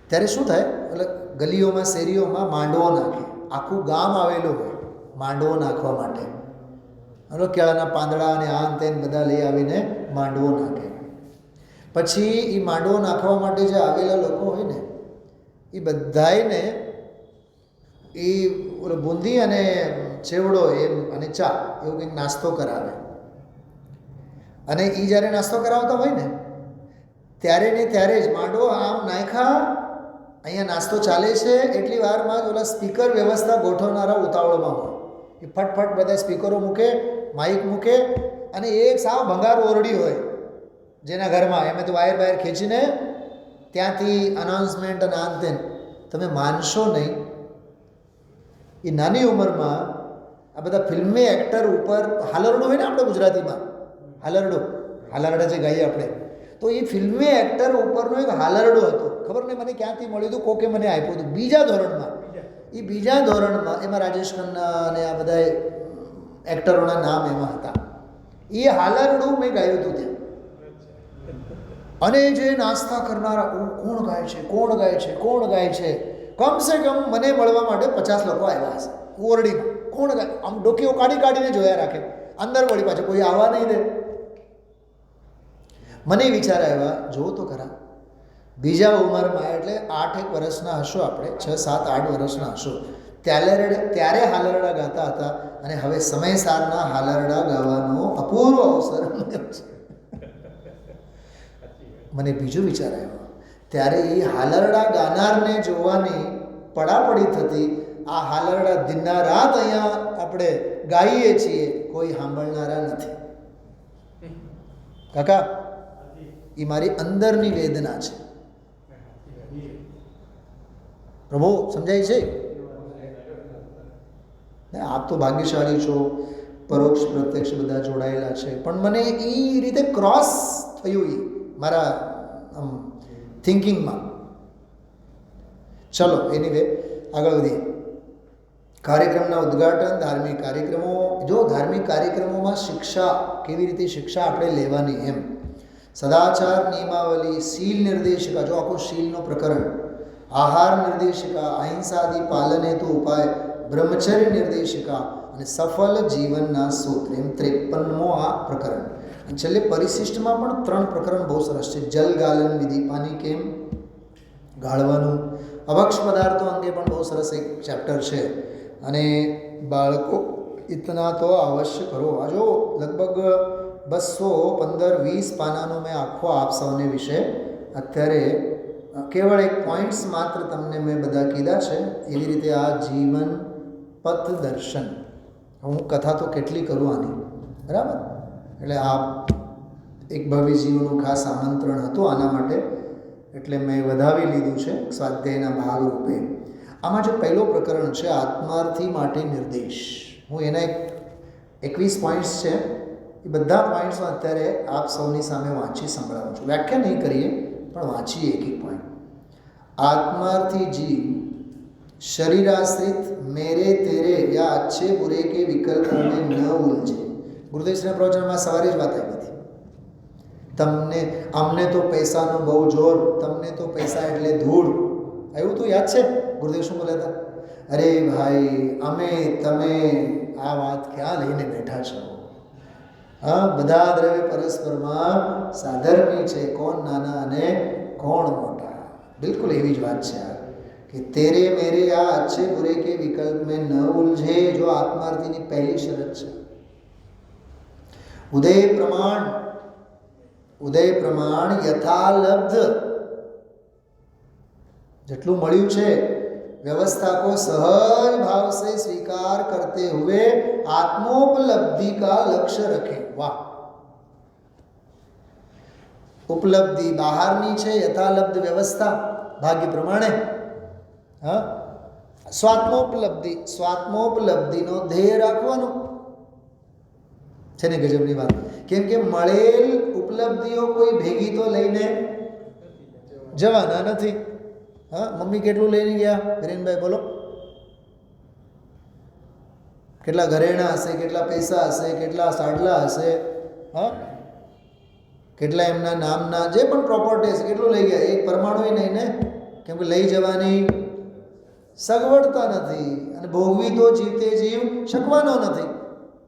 ત્યારે શું થાય, એટલે ગલીઓમાં, શેરીઓમાં માંડવો નાખે. આખું ગામ આવેલું હોય માંડવો નાખવા માટે. અને કેળાના પાંદડા અને આન તેન બધા લઈ આવીને માંડવો નાખે. પછી એ માંડવો નાખવા માટે જે આવેલા લોકો હોય ને એ બધાને એ બુંદી અને ચેવડો એમ અને ચા એવું કંઈક નાસ્તો કરાવે. અને એ જ્યારે નાસ્તો કરાવતા હોય ને ત્યારે ને ત્યારે જ માંડવો આમ નાખ્યા, અહીંયા નાસ્તો ચાલે છે એટલી વારમાં જ ઓલા સ્પીકર વ્યવસ્થા ગોઠવનારા ઉતાવળમાં હોય. એ ફટફટ બધા સ્પીકરો મૂકે, માઇક મૂકે, અને એક સાવ ભંગાર ઓરડી હોય જેના ઘરમાં એમ તો વાયર ખેંચીને ત્યાંથી અનાઉન્સમેન્ટ અને આન તેન. તમે માનશો નહીં, એ નાની ઉંમરમાં આ બધા ફિલ્મી એક્ટર ઉપર હાલરડું હોય ને આપણે ગુજરાતીમાં, હાલરડા જે ગાઈએ આપણે, તો એ ફિલ્મી એક્ટર ઉપરનો એક હાલરડો હતો. ખબર નહીં મને ક્યાંથી મળ્યું હતું, કોકે મને આપ્યું હતું બીજા ધોરણમાં. એ બીજા ધોરણમાં એમાં રાજેશ ખન્ના અને આ બધા એક્ટરોના નામ એમાં હતા. એ હાલરડું મેં ગાયું હતું ત્યાં. અને જે નાસ્તા કરનારા કોણ ગાય છે, કોણ ગાય છે, કોણ ગાય છે, કમસે કમ મને મળવા માટે 50 લોકો આવ્યા હશે ઓરડીમાં. કોણ ગાય, આમ ડોકીઓ કાઢીને જોયા રાખે, અંદર વળી પાછું કોઈ આવવા નહીં દે. મને વિચાર આવ્યા, જો તો ખરા બીજા ઉંમરમાં, એટલે 8 વર્ષના હશો આપણે, 6, 7, 8 વર્ષના હશો ત્યારે હાલરડા ગાતા હતા. અને હવે સમયસારના હાલરડા ગાવાનો અપૂર્વ અવસર મળ્યો છે. મને બીજો વિચાર આવ્યો, ત્યારે એ હાલરડા ગાનારને જોવાની પડાપડી થતી. આ હાલરડા દિનના રાત અહીંયા આપણે ગાઈએ છીએ, કોઈ સાંભળનારા નથી. કાકા, એ મારી અંદરની વેદના છે. પ્રભુ સમજાય છે? આપ તો ભાગ્યશાળી છો, પરોક્ષ પ્રત્યક્ષ બધા જોડાયેલા છે. પણ મને એ રીતે ક્રોસ થયું એ મારા થિંકિંગમાં ચલો એનીવે આગળ વધીએ. કાર્યક્રમના ઉદ્ઘાટન, ધાર્મિક કાર્યક્રમો. જો ધાર્મિક કાર્યક્રમોમાં શિક્ષા, કેવી રીતે શિક્ષા આપણે લેવાની એમ. સદાચાર નિયમાવલી, શીલ નિર્દેશિકા, જો આખું શીલનો પ્રકરણ. આહાર નિર્દેશિકા, અહિંસાદિ પાલન હેતુ ઉપાય, બ્રહ્મચર્ય નિર્દેશિકા અને સફળ જીવનના સૂત્ર, એમ 53મો આ પ્રકરણ. અને છેલ્લે પરિશિષ્ટમાં પણ 3 પ્રકરણ બહુ સરસ છે. જલ ગાલન વિધિ, પાણી કેમ ગાળવાનું. અભક્ષ પદાર્થો અંગે પણ બહુ સરસ એક ચેપ્ટર છે. અને બાળકો ઇતના તો અવશ્ય કરો. આ જો લગભગ 215-20 પાનાનો મેં આખો આપ સૌને વિશે અત્યારે કેવળ એક પોઈન્ટ્સ માત્ર તમને મેં બધા કીધા છે. એવી રીતે આ જીવન પથ દર્શન, હું કથા તો કેટલી કરું આની, બરાબર. એટલે આ એક ભવ્ય જીવનું ખાસ આમંત્રણ હતું આના માટે, એટલે મેં વધાવી લીધું છે સ્વાધ્યાયના ભાગરૂપે. આમાં જો પહેલો પ્રકરણ છે આત્માર્થી માટે નિર્દેશ. હું એના 21 પોઈન્ટ્સ છે, એ બધા પોઈન્ટ્સ અત્યારે આપ સૌની સામે વાંચી સંભળાવું છું. વ્યાખ્યા નહીં કરીએ પણ વાંચીએ એક પોઈન્ટ. आत्मार्थी जीव शरीराश्रित मेरे तेरे या अच्छे बुरे के विकल्पों में न उलझे. गुरुदेवના પ્રવચનમાં સવારે જ વાત આવી હતી. તમને અમને તો પૈસાનો બહુ જોર, તમને તો પૈસા એટલે ધૂળ, આવ્યું તો યાદ છે? ગુરુદેવ શું બોલ્યા હતા? અરે ભાઈ, અમે તમે આ વાત ક્યાં લઈને બેઠા છો? હા, બધા દ્રવ્ય પરસ્પરમાં સાધર્મી છે, કોણ નાના અને કોણ મોટા. बिल्कुल એવી જ વાત છે કે તેરે મેરે આ अच्छे बुरे के विकल्प में न उलझे, जो आत्मार्थीની પહેલી શરત છે. ઉદય પ્રમાણ યથાલબ્ધ, જેટલું મળ્યું છે व्यवस्था को सहज भाव से स्वीकार करते हुए आत्मोपलब्धि का लक्ष्य रखें. वाह, ઉપલબ્ધિ બહારની છે, યથાલબ્ધ વ્યવસ્થા ભાગ્ય પ્રમાણે. હા, સ્વાત્મોપલબ્ધિનો ધ્યેય રાખવાનું છે ને. ગજબની વાત. કેમ કે મળેલ ઉપલબ્ધિઓ કોઈ ભેગી તો લઈને જવાના નથી. હા, મમ્મી કેટલું લઈને ગયા વિરેનભાઈ, બોલો? કેટલા ઘરેણા હશે, કેટલા પૈસા હશે, કેટલા સાડલા હશે, હા, કેટલા એમના નામના જે પણ પ્રોપર્ટી છે કેટલું લઈ ગયા? એક પરમાણુ નહીં ને. કેમ કે લઈ જવાની સગવડતા નથી, અને ભોગવી તો જીવતે જીવ શકવાનો નથી.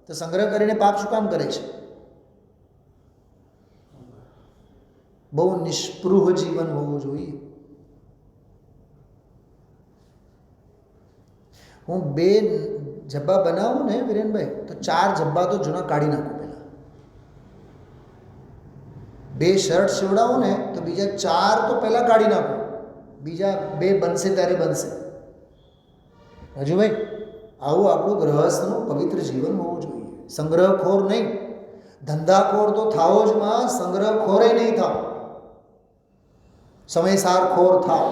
તો સંગ્રહ કરીને પાપ શું કામ કરે છે? બહુ નિષ્પૃહ જીવન હોવું જોઈએ. હું 2 જબ્બા બનાવું ને વિરેનભાઈ, તો 4 જબ્બા તો જૂના કાઢી નાખું. 2 શર્ટ સીવડાવું ને તો બીજા 4 તો પહેલાં કાઢી નાખો, બીજા 2 બનશે ત્યારે બનશે. હજુ ભાઈ, આવું આપણું ગૃહસ્થનું પવિત્ર જીવન હોવું જોઈએ. સંગ્રહખોર નહીં, ધંધાખોર તો થાઓ જ માં, સંગ્રહખોરે નહીં થાવ. સમયસારખોર થાવ.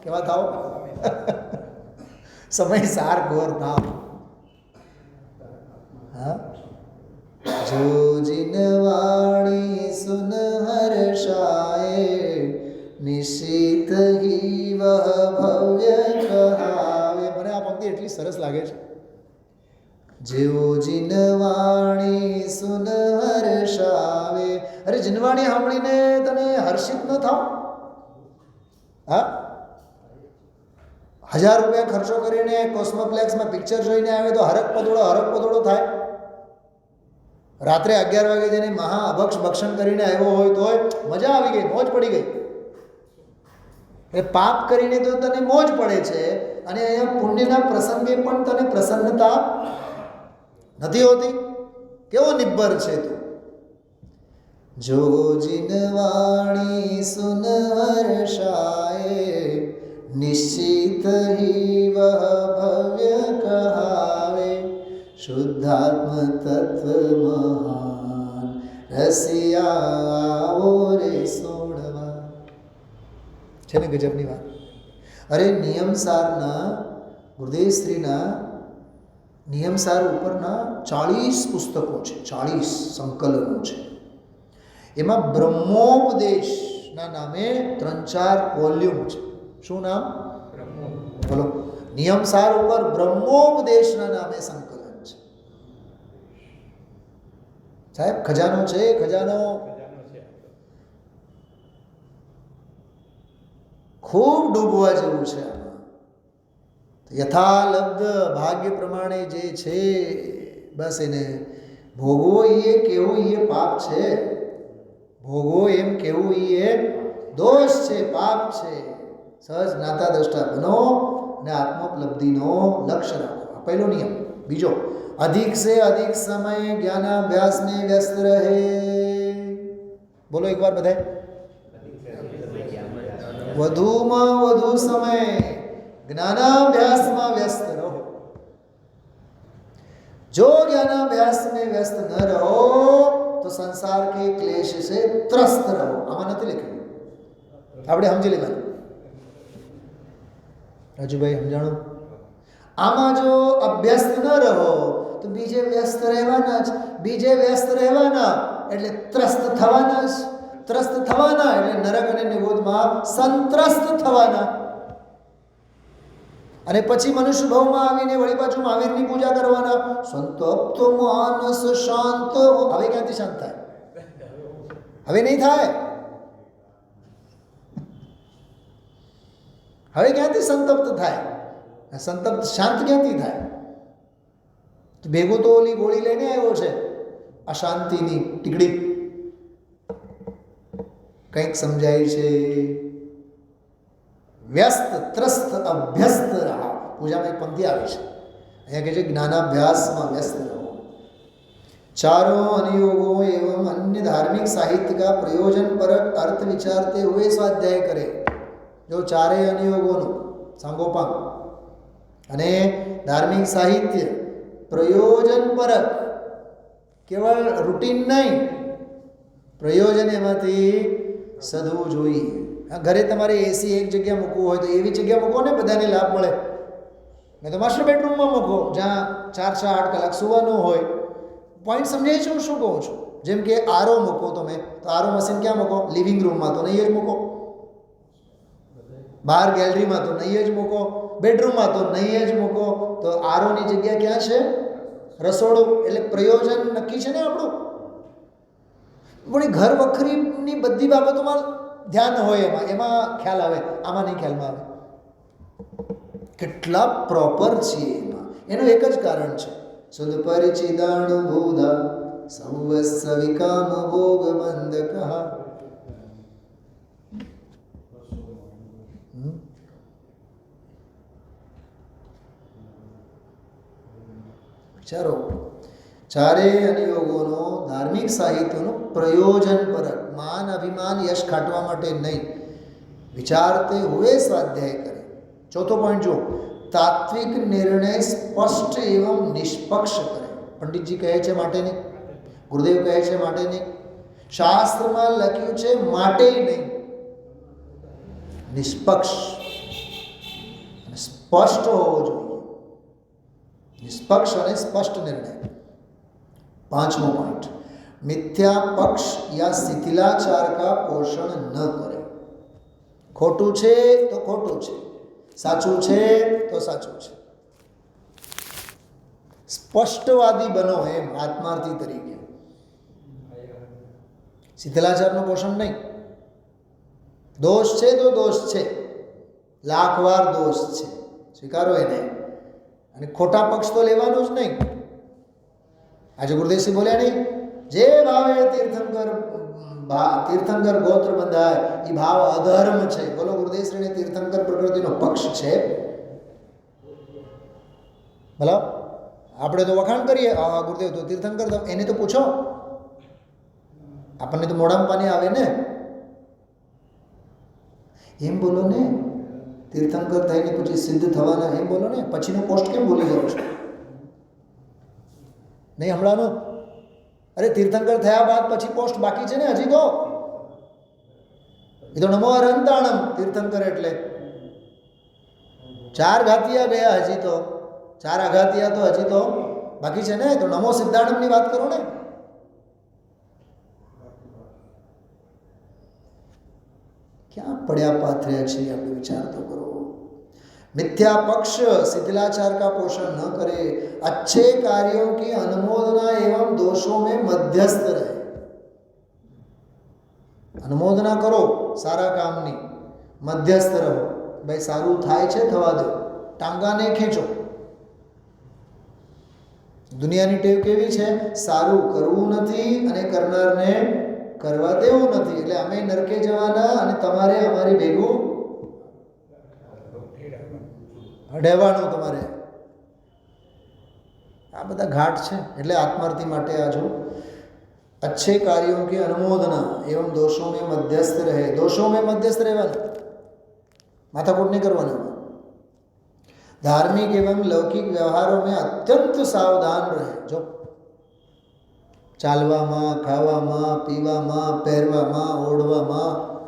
કેવા થાવ? સમયસારખોર થાવ. હા, जो जिनवाणी सुन हर्षाए निश्चित ही वह भव्य कहावे. મને આ પંક્તિ એટલી સરસ લાગે છે. જેઓ જીનવાણી સુન હર્ષાવે. અરે જીનવાણી સાંભળીને તને હર્ષિત ન થાવ? હા, 1000 રૂપિયા ખર્ચો કરીને કોસ્મોપ્લેક્સમાં પિક્ચર જોઈને આવે તો હરક પદોડો થાય. રાત્રે 11 વાગે જઈને મહા અભક્ષ ભક્ષણ કરીને આવ્યો હોય તો મજા આવી ગઈ, મોજ પડી ગઈ. એ પાપ કરીને તો તને મોજ પડે છે, અને અહીંયા પુણ્યના પ્રસંગે પણ તને પ્રસન્નતા નથી હોતી. કેવો નિબ્બર છે તું. જો જીનવાણી સુન હર્ષાએ નિશ્ચિત હી વહ ભવ્ય કહાવે. શુદ્ધાત્મ તત્વ મહાન રસિયાઓ રે સોડવા. છે ને ગજબની વાત. અરે નિયમસારના ગુરુદેવશ્રીના નિયમસાર ઉપરના 40 પુસ્તકો છે, 40 સંકલનો છે. એમાં બ્રહ્મોપદેશના નામે 3-4 વોલ્યુમ છે. શું નામ? બોલો, નિયમ સાર ઉપર બ્રહ્મોપદેશના નામે સંકલન છે. સાહેબ ખજાનો છે, ખજાનો ખજાનો છે. ખૂબ ડૂબવા જેવું છે આમાં. યથાલબ્ધ ભાગ્ય પ્રમાણે જે છે બસ એને ભોગવો, એ કેવું એ પાપ છે. ભોગવો એમ કેવું એ દોષ છે, પાપ છે. સહજ જ્ઞાતા દ્રષ્ટા બનો અને આત્મોપલબ્ધિનો લક્ષ્ય રાખો. આ પહેલો નિયમ. બીજો, अधिक से अधिक समय ज्ञानाभ्यास में व्यस्त रहे. बोलो एक बार बताए. વધુમાં વધુ સમય જ્ઞાનાભ્યાસમાં વ્યસ્ત રહો. जो ज्ञानाभ्यास में व्यस्त न रहो तो संसार के क्लेश से त्रस्त रहो. આમાં નથી લખ્યું, આપણે સમજી લેવાનું. રાજુભાઈ સમજાણું? આમાં જો અભ્યસ્ત ન રહો તો બીજે વ્યસ્ત રહેવાના જ. બીજે વ્યસ્ત રહેવાના એટલે ત્રસ્ત થવાના જ. ત્રસ્ત થવાના એટલે નરક અને નિરોધમાં સંત્રસ્ત થવાના. અને પછી મનુષ્ય ભાવમાં આવીને વળી પાછું મહાવીરની પૂજા કરવાના. સંતપ્ત માનસ શાંત. હવે ક્યાંથી શાંત થાય? હવે નહીં થાય. હવે ક્યાંથી સંતપ્ત થાય? સંતપ્ત શાંત ક્યાંથી થાય? તો ભેગું તો ઓલી ગોળી લઈને આવ્યો છે, અશાંતિની ટીકડી. કંઈક સમજાય છે. વ્યસ્ત ત્રસ્ત અભ્યસ્ત રહા. પૂજામાં એક પંક્તિ આવે છે, અહીંયા કહે છે જ્ઞાનાભ્યાસમાં વ્યસ્ત રહો. चारों अनुयोगों एवं अन्य धार्मिक साहित्य का प्रयोजन परक अर्थ विचारते हुए स्वाध्याय करे. जो चारेय अनुयोगोનું સાંગોપાંગ અને ધાર્મિક સાહિત્ય પ્રયોજન પરક, કેવળ રૂટીન નહીં, પ્રયોજન એમાંથી સદવું જોઈએ. ઘરે તમારે એસી એક જગ્યા મૂકવું હોય તો એવી જગ્યા મૂકો ને બધાને લાભ મળે. મેં તો માસ્ટર બેડરૂમમાં મૂકો જ્યાં 4-8 કલાક સુવાનું હોય. પોઈન્ટ સમજાય છે હું શું કહું છું? જેમ કે આરો મૂકો તમે, તો આરો મશીન ક્યાં મૂકો? લિવિંગ રૂમમાં તો નહીં જ મૂકો, બહાર ગેલેરીમાં તો નહીં જ મૂકો, બેડરૂમમાં તો નહીં જ મૂકો. તો આરોની જગ્યા ક્યાં છે? રસોડું. એટલે પ્રયોજન નક્કી છે ને આપણું. પણ ઘર વખરીની બધી બાબતોમાં ધ્યાન હોય, એમાં ખ્યાલ આવે, આમાં નહીં ખ્યાલમાં આવે. કેટલા પ્રોપર છીએ એમાં. એનું એક જ કારણ છે, સુદપરિચિદાણુભૂતા સંવત્સ વિકામ ભોગ બંધકઃ. વિચારો, ચારેય અનુયોગોનો ધાર્મિક સાહિત્યનું પ્રયોજન પરક, માન અભિમાન યશ ખાટવા માટે નહીં, વિચારતે હુએ સ્વાધ્યાય કરે. ચોથો પોઈન્ટ જો, તાત્વિક નિર્ણય સ્પષ્ટ એવં નિષ્પક્ષ કરે. પંડિતજી કહે છે માટે નહીં, ગુરુદેવ કહે છે માટે નહીં, શાસ્ત્રમાં લખ્યું છે માટે નહીં. નિષ્પક્ષ અને સ્પષ્ટ હોવો જોઈએ. નિષ્પક્ષ અને સ્પષ્ટ નિર્ણય. પાંચમો પોઈન્ટ, મિથ્યા પક્ષ યા શિથિલાચાર કા પોષણ ન કરે. ખોટું છે તો ખોટું છે, સાચું છે તો સાચું છે. સ્પષ્ટવાદી બનો એમ આત્માર્થી તરીકે. શિથિલાચારનું પોષણ નહીં. દોષ છે તો દોષ છે, લાખ વાર દોષ છે, સ્વીકારો એને. અને ખોટા પક્ષ તો લેવાનું જ નહીં. આજે ગુરુદેવસિંહ બોલ્યા નહીં, જે ભાવે તીર્થંકર ગોત્ર બંધાય એ ભાવ અધર્મ છે. બોલો, ગુરુદેવશ્રીને તીર્થંકર પ્રકૃતિનો પક્ષ છે? બોલો, આપણે તો વખાણ કરીએ, હા ગુરુદેવ તો તીર્થંકર, એને તો પૂછો, આપણને તો મોઢામાં પાણી આવે ને. એમ બોલો ને, તીર્થંકર થઈને પછી સિદ્ધ થવાના, એમ બોલો ને. પછીનો પોસ્ટ કેમ ભૂલી જાઓ છો? નહીં હમણાંનો? અરે તીર્થંકર થયા બાદ પછી પોસ્ટ બાકી છે ને હજી તો. એ તો નમો અરંતાણમ તીર્થંકર એટલે 4 ઘાતિયા ગયા, હજી તો 4 આઘાતિયા તો હજી તો બાકી છે ને. તો નમો સિદ્ધાણમની વાત કરો ને. ક્યાં પડ્યા પાથર્યા છે આપણે વિચાર તો કરો. मिथ्या पक्ष शिथिलाचार का पोषण न करे, अच्छे कार्यों की अनुमोदना एवं दोषों में मध्यस्थ रहे। अनुमोदना करो सारा कामनी, मध्यस्थ रहो। भाई सारू थाय छे थवा दो, टांगा नहीं खींचो। દુનિયાની ટેવ કેવી છે? સારું કરવું નથી અને કરનારને કરવા દેવું નથી, એટલે અમે નરકે જવાના અને તમારે અમારી ભેગું અડેવાનું તમારે। આ બધા ઘાટ છે। એટલે આત્માર્થી માટે આ જો अच्छे कार्यों की अनुमोदना एवं दोषों में मध्यस्थ रहे। दोषों में मध्यस्थ રહેવાનું, માથાકૂટ નહીં કરવાનું। धार्मिक एवं लौकिक व्यवहारों में अत्यंत सावधान रहे। जो चालवामा, खावामा, पीवामा, પહેરવામાં, ઓઢવામાં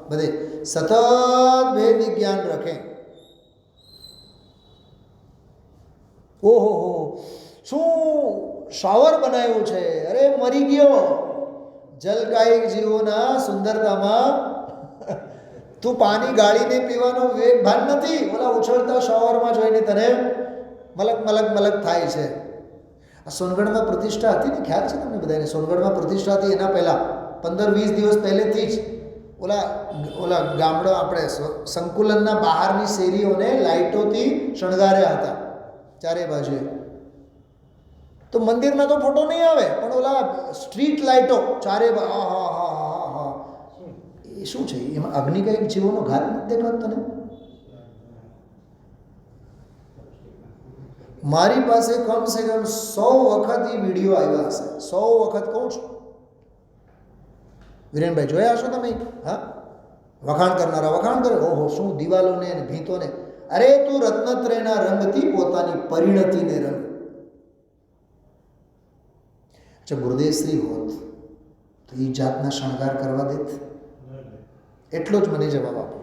બધે સતત ભેદ જ્ઞાન રખે। ઓહો હો, શું શાવર બનાવ્યું છે! અરે મરી ગયો! જલકાયિક જીવોના સુંદરતામાં તું પાણી ગાળીને પીવાનો વિવેક ભાન નથી। ઓલા ઉછળતા શાવરમાં જોઈને તને મલક મલક મલક થાય છે। આ સોનગઢમાં પ્રતિષ્ઠા હતી ને, ખ્યાલ છે તમને બધાને? સોનગઢમાં પ્રતિષ્ઠા હતી એના પહેલાં 15-20 દિવસ પહેલેથી જ ઓલા ગામડા આપણે સંકુલનના બહારની શેરીઓને લાઇટોથી શણગાર્યા હતા ચારે બાજુએ। તો મંદિરમાં તો ફોટો નહીં આવે, પણ ઓલા સ્ટ્રીટ લાઇટો ચારે એ શું છે? એમાં અગ્નિકાયિક જીવોનો ઘાત નથી દેખાતો તને? મારી પાસે કમસે કમ 100 વખત એ વિડીયો આવ્યા હશે। 100 વખત કહું છું। વિરેનભાઈ જોયા હશો તમે? હા, વખાણ કરનારા વખાણ કરે, ઓહો શું દિવાલોને અને ભીંતોને! અરે તું રત્નત્રયના રંગથી પોતાની પરિણતિને રંગ। અચ્છા, ગુરુદેવ શ્રી હોત તો એ જાતના શણગાર કરવા દેત? એટલો જ મને જવાબ આપો।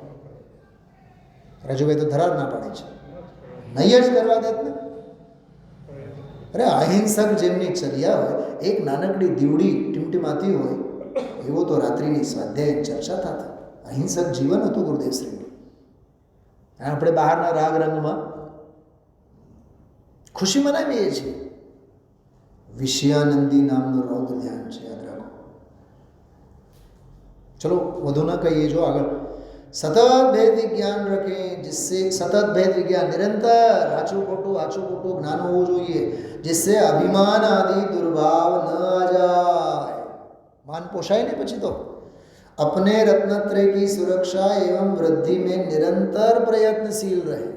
રાજુભાઈ તો ધરાર ના પાડે છે, નહીં જ કરવા દેત ને। અરે અહિંસક જેમની ચર્યા હોય, એક નાનકડી દીવડી ટીમટીમાતી હોય, એવો તો રાત્રિની સ્વાધ્યાય ચર્ચા થતા। અહિંસક જીવન હતું ગુરુદેવશ્રીનું। આપણે બહારના રાગ રંગમાં ખુશી મનાવીએ છીએ। વિષયાનંદી નામનું રૌદ્ર ધ્યાન છે, યાદ રાખો। चलो વધુ ન કહીએ, જો આગળ સતત ભેદ વિજ્ઞાન રખે, जिससे સતત ભેદ વિજ્ઞાન નિરંતર આછું ખોટું જ્ઞાન હોવું જોઈએ, जिससे અભિમાન આદિ દુર્ભાવ ન આ જાય। માન પોષાય ને પછી તો अपने रत्नत्रय की सुरक्षा एवं वृद्धि में निरंतर प्रयत्नशील रहे।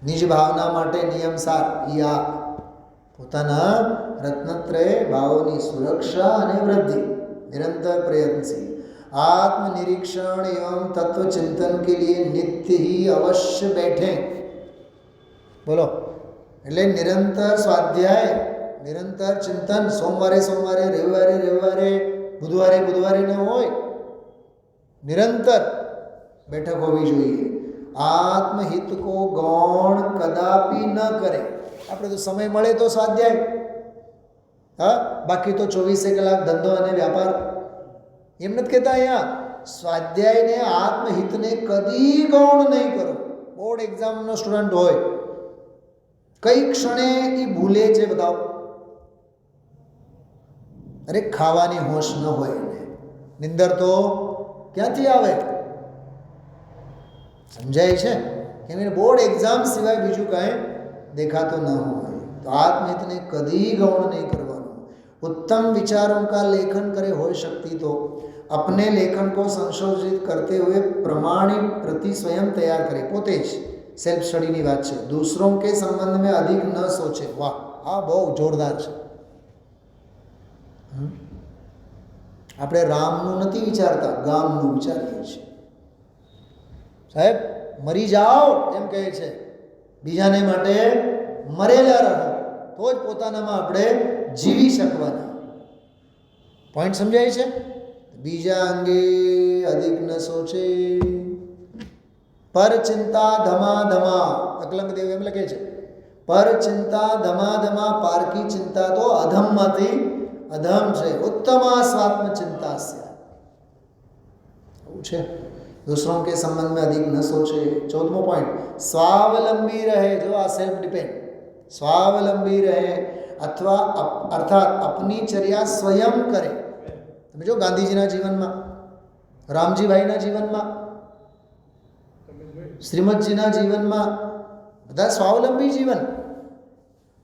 निज भावना માટે નિયમસાર યા પોતાના રત્નત્રય ભાવોની સુરક્ષા અને વૃદ્ધિ निरंतर प्रयत्नशील। आत्मनिरीक्षण एवं तत्व चिंतन के लिए नित्य ही अवश्य बैठे। बोलो, એટલે નિરંતર સ્વાધ્યાય, નિરંતર ચિંતન। સોમવારે રવિવારે બુધવારે ન હોય, નિરંતર બેઠક હોવી જોઈએ। આત્મહિત કો ગૌણ કદાપી ન કરે। આપણે તો સમય મળે તો સ્વાધ્યાય, હા, બાકી તો 24 કલાક ધંધો અને વ્યાપાર। એમ નથી કહેતા અહીંયા, સ્વાધ્યાયને આત્મહિતને કદી ગૌણ નહીં કરો। બોર્ડ એક્ઝામનો સ્ટુડન્ટ હોય, કઈ ક્ષણે એ ભૂલે છે બતાવો? અરે ખાવાની હોશ ન હોય એને, નિંદર તો ક્યાંથી આવે? સમજાય છે? કેમ કે બોર્ડ એક્ઝામ સિવાય બીજું કાંઈ દેખાતું ન હોય। तो आत्महित ने कभी गौण नहीं करवाना। उत्तम विचारों का लेखन करे हो शक्ति तो अपने लेखन को संशोधित करते हुए प्रमाणित प्रति स्वयं तैयार करे। पोते ज सेल्फ स्टडी ની વાત છે। दूसरों के संबंध में अधिक न सोचे। वाह, આ બહુ જોરદાર છે। આપણે રામનું નથી વિચારતા, ગામનું વિચારીએ છીએ। સાહેબ મરી જાઓ એમ કહે છે, બીજાને માટે મરેલા રહો, તો જ પોતાનામાં આપણે જીવી શકવાના। પોઈન્ટ સમજાય છે? બીજા અંગે અધિક ન સોચે, પર ચિંતા ધમા અકલંગદેવ એમ લખે છે, પર ચિંતા ધમા પારકી ચિંતા તો અધમમાંથી અધમ છે। ઉત્તમા સ્વાત્મ ચિંતા છે, એવું છે। दूसरों के संबंध में अधिक न सोचे। 14वां पॉइंट, स्वावलंबी रहे, जो आ सेल्फ डिपेंड, स्वावलंबी रहे अथवा अर्थात अपनी चर्या સ્વયં કરે. તમે જો ગાંધીજીના જીવનમાં, રામજીભાઈના જીવનમાં, શ્રીમદજીના જીવનમાં બધા સ્વાવલંબી જીવન.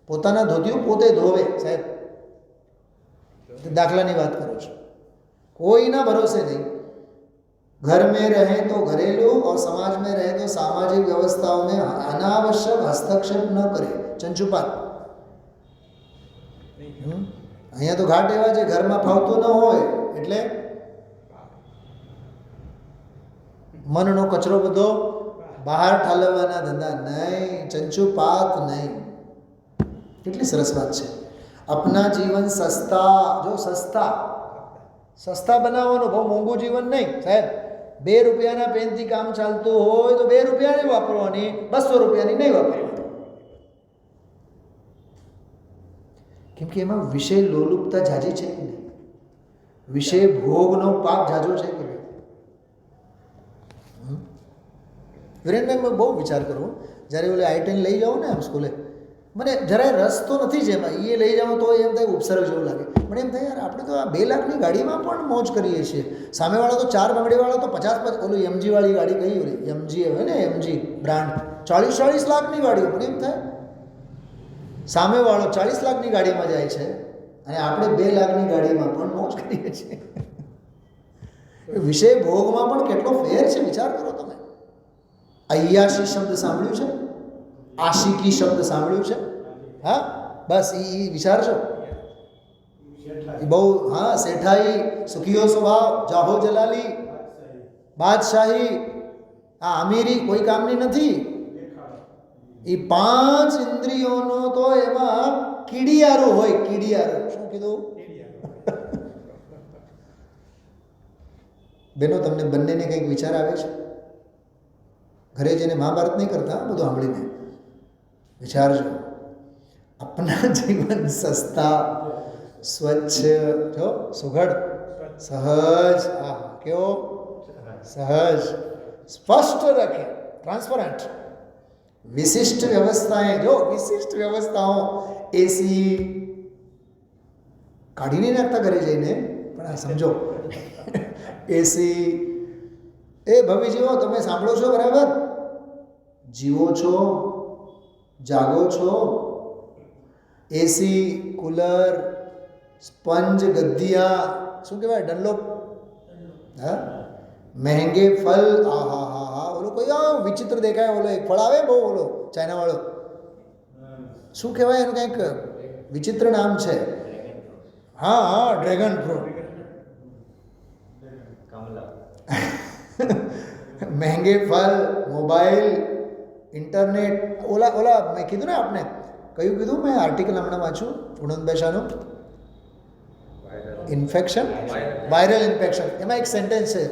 પોતાના ધોતિયું પોતે ધોવે. સાહેબ, દાખલાની વાત કરું છું. કોઈના ભરોસે નહીં. घर में रहे तो घरेलू और समाज में रहे तो सामाजिक व्यवस्थाओं में अनावश्यक हस्तक्षेप न करे. ચંચુપાત. અહીંયા તો ઘાટ એવા છે, ઘરમાં ફાવતું ન હોય એટલે મનનો કચરો બધો બહાર ઠાલવવાના ધંધા નહીં. ચંચુપાત નહીં. કેટલી સરસ વાત છે. अपना जीवन सस्ता, जो સસ્તા બનાવવાનું, બહુ મોંઘું જીવન નહીં સાહેબ. 2 રૂપિયાના પેનથી કામ ચાલતું હોય તો 2 રૂપિયાની વાપરવાની, 200 રૂપિયાની નહીં વાપરવાની. કેમ કે એમાં વિષય લોલુપતા જાજી છે કે નહીં? વિષય ભોગનો પાપ જાજો છે કે નહીં? વિરેનભાઈ, મેં બહુ વિચાર કરું જ્યારે ઓલે I-10 લઈ જાઓ ને આમ સ્કૂલે, મને જરાય રસ તો નથી જ એમાં. એ લઈ જાઓ તો એમ થાય ઉપસર્ગ જેવું લાગે. મને એમ થાય યાર, આપણે તો આ 2 લાખની ગાડીમાં પણ મોજ કરીએ છીએ. સામેવાળો તો 4 બંગડીવાળો તો 50, ઓલું MG વાળી ગાડી કઈ ઓલી MG હોય ને, MG બ્રાન્ડ, 40 લાખની ગાડીઓ. મને એમ થાય સામેવાળો 40 લાખની ગાડીમાં જાય છે અને આપણે 2 લાખની ગાડીમાં પણ મોજ કરીએ છીએ. વિષય ભોગમાં પણ કેટલો ફેર છે, વિચાર કરો તમે. અય્યાશી શબ્દ સાંભળ્યું છે? આશિકી શબ્દ સાંભળ્યું છે? હા, બસ એ વિચારજો. બહુ, હા, શેઠાઈ, સુખીઓ સ્વભાવ, જાહો જલાલી, બાદશાહી, આ અમીરી કોઈ કામની નથી. એ 5 ઇન્દ્રિયોનો તો એમાં કીડિયારો હોય. કીડિયારો શું કીધું? બેનો, તમને બંનેને કંઈક વિચાર આવે છે? ઘરે જઈને મહાભારત નહીં કરતા, બધું સાંભળીને વિચારજો. अपना जीवन सस्ता, स्वच्छ, जो सुघड़, सहज, क्यों सहज, स्पष्ट रखे, ट्रांसपेरेंट. विशिष्ट व्यवस्थाएं, जो विशिष्ट व्यवस्थाओं, एसी काढ़ी नहीं नाखता घरे जईने, पण आ समझो एसी ए भवी जीवो, तमे सांभळो छो बराबर? जीवो छो, जागो छो. एसी, कूलर, स्पंज, गद्दिया, શું કહેવાય, ડનલોપ, હા, મહેંગે ફલ, આ હા હા હા, ઓલો કોઈ વિચિત્ર દેખાય, ઓલો એક ફળ આવે બહુ, ઓલો ચાઇના વાળો, શું કહેવાય એનું, કંઈક વિચિત્ર નામ છે. હા હા, ડ્રેગન ફ્રૂટ, મહેંગે ફલ, મોબાઈલ, ઇન્ટરનેટ, ઓલા મેં કીધું ને આપને, કયું કીધું મેં આર્ટિકલ હમણાં વાંચ્યું ગુણવંત શાહનું, ઇન્ફેક્શન, વાયરલ ઇન્ફેક્શન. એમાં એક સેન્ટેન્સ છે,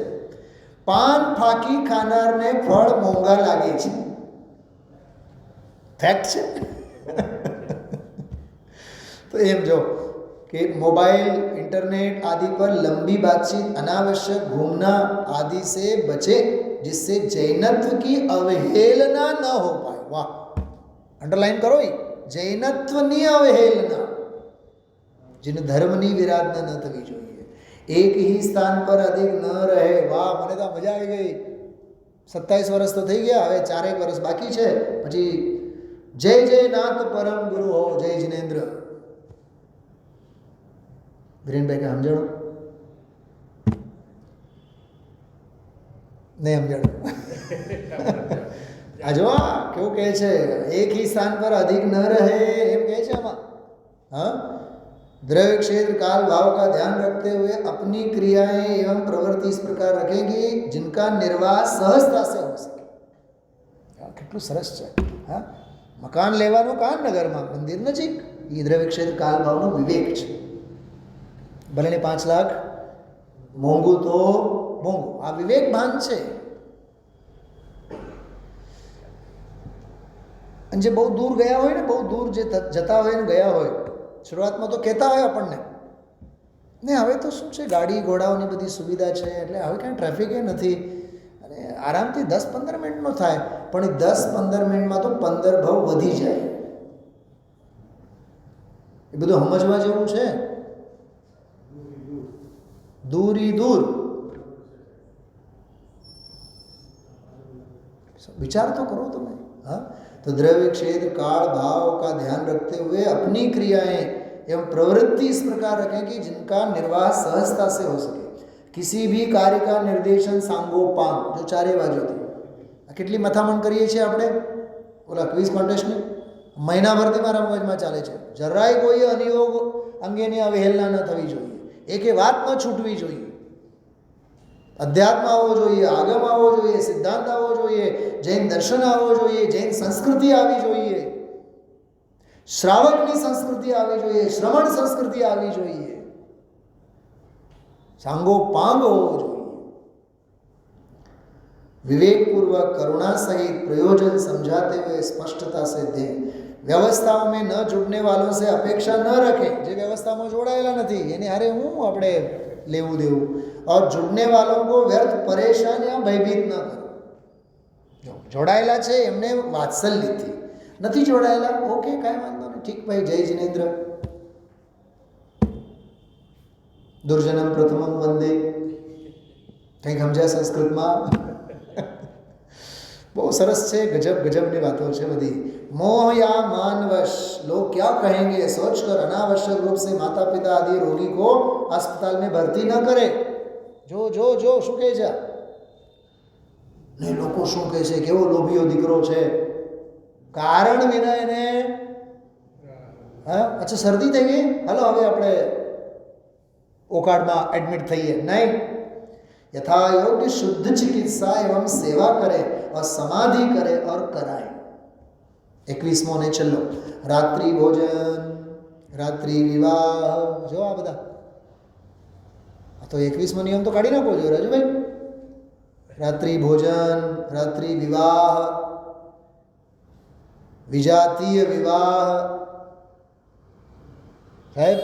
પાન ફાકી ખાનારને ફળ મોંઘા લાગે છે. ફેક્ટ છે. તો એમ જો कि मोबाइल, इंटरनेट आदि पर लंबी बातचीत, अनावश्यक घूमना आदि से बचे, जिससे जैनत्व की अवहेलना न हो पाए. वाह, अंडरलाइन करो. जैनत्वनी अवहेलना, जिन धर्मनी विराधना न थवी જોઈએ. एक ही स्थान पर अधिक न रहे. वाह, મને તો મજા આવી ગઈ. 27 વર્ષ તો થઈ ગયા, હવે 4 વર્ષ બાકી છે. પછી જય જય નાથ પરમ ગુરુ હો, જય જિનેન્દ્ર. વિરેનભાઈ કે સમજાણો? નહીં સમજાણો? આ જો કેવું કહે છે, એક ही स्थान पर अधिक न रहे, એમ કહે છે આમાં. हाँ, द्रव्य क्षेत्र काल भाव का ध्यान रखते हुए अपनी क्रियाएं एवं प्रवृत्ति इस प्रकार रखेंगे जिनका निर्वाह सहजता से हो सके. કેટલું સરસ છે. હા, મકાન લેવાનું કાન નગરમાં, મંદિર નજીક, એ દ્રવ્ય ક્ષેત્ર કાલ ભાવનો વિવેક છે. ભલે ને 5 લાખ મોંઘું તો મોંઘું, આ વિવેક ભાન છે. અને જે બહુ દૂર ગયા હોય ને, બહુ દૂર જે જતા હોય ને ગયા હોય, શરૂઆતમાં તો કહેતા હોય આપણને ને હવે તો શું છે, ગાડી ઘોડાઓની બધી સુવિધા છે, એટલે હવે કાંઈ ટ્રાફિક નથી. અને આરામથી 10-15 મિનિટનો થાય, પણ એ 10-15 મિનિટમાં તો 15 ભાવ વધી જાય. એ બધું સમજવા જેવું છે. दूरी दूर विचार तो करो तुम्हें. हाँ, तो द्रव्य क्षेत्र काल भाव का ध्यान रखते हुए अपनी क्रियाएं एवं प्रवृत्ति इस प्रकार रखें कि जिनका निर्वाह सहजता से हो सके. किसी भी कार्य का निर्देशन सांगोपांग, जो चारे बाजू थी. કેટલી મથામણ કરીએ છીએ આપણે ઓલા ક્વિઝ કોન્ટેસ્ટની, મહિનાભરથી મારા મગજમાં ચાલે છે. જરાય કોઈ અનિયોગ અંગેની અવહેલના ન થવી જોઈએ, એકે વાત ન છૂટવી જોઈએ. અધ્યાત્મ આવવો જોઈએ, આગમ આવવો જોઈએ, સિદ્ધાંત આવવો જોઈએ, જૈન દર્શન આવવો જોઈએ, જૈન સંસ્કૃતિ આવવી જોઈએ, શ્રાવકની સંસ્કૃતિ આવવી જોઈએ, શ્રવણ સંસ્કૃતિ આવવી જોઈએ, सांगो पांग होवो જોઈએ. विवेकपूर्वक करुणा सहित प्रयोजन समझाते हुए स्पष्टता से दें. व्यवस्थाओं में न जुड़ने वालों से अपेक्षा न रखें. जो व्यवस्था में जोड़ाયેલા નથી એની હારે હું આપણે લેવું દેવું. और जुड़ने वालों को व्यर्थ परेशान या भयभीत न करो. जो જોડાયેલા છે એમને વાત્સલ્યથી, નથી જોડાયેલા ઓકે કાંઈ વાંધો નહીં, ઠીક ભાઈ, જય જિનેન્દ્ર. दुर्जनम प्रथमम वंदे, કંઈક સમજ્યા સંસ્કૃતમાં? બહુ સરસ છે, ગજબ ગજબની વાતો છે બધી. मोह या मानवश लोग क्या कहेंगे सोचकर अनावश्यक रूप से माता पिता आदि रोगी को अस्पताल में भर्ती न करे. जो जो जो શું કહે છે ને, લોકો શું કહે છે, કેવો લોભીઓ દીકરો છે, કારણ વિના એને હા અચ્છા શરદી થઈ ગઈ, હાલો હવે આપણે ओकार्ड में एडमिट थी है. नहीं, यथा योग्य शुद्ध चिकित्सा एवं सेवा करे और समाधि करे और कराए. 21मो ने चलो रात्रि भोजन, रात्रि विवाह. जो आ बता तो 21मो नियम तो काढ़ी नाखो जो राजू भाई. रात्रि भोजन, रात्रि विवाह, विजातीय विवाह. साहेब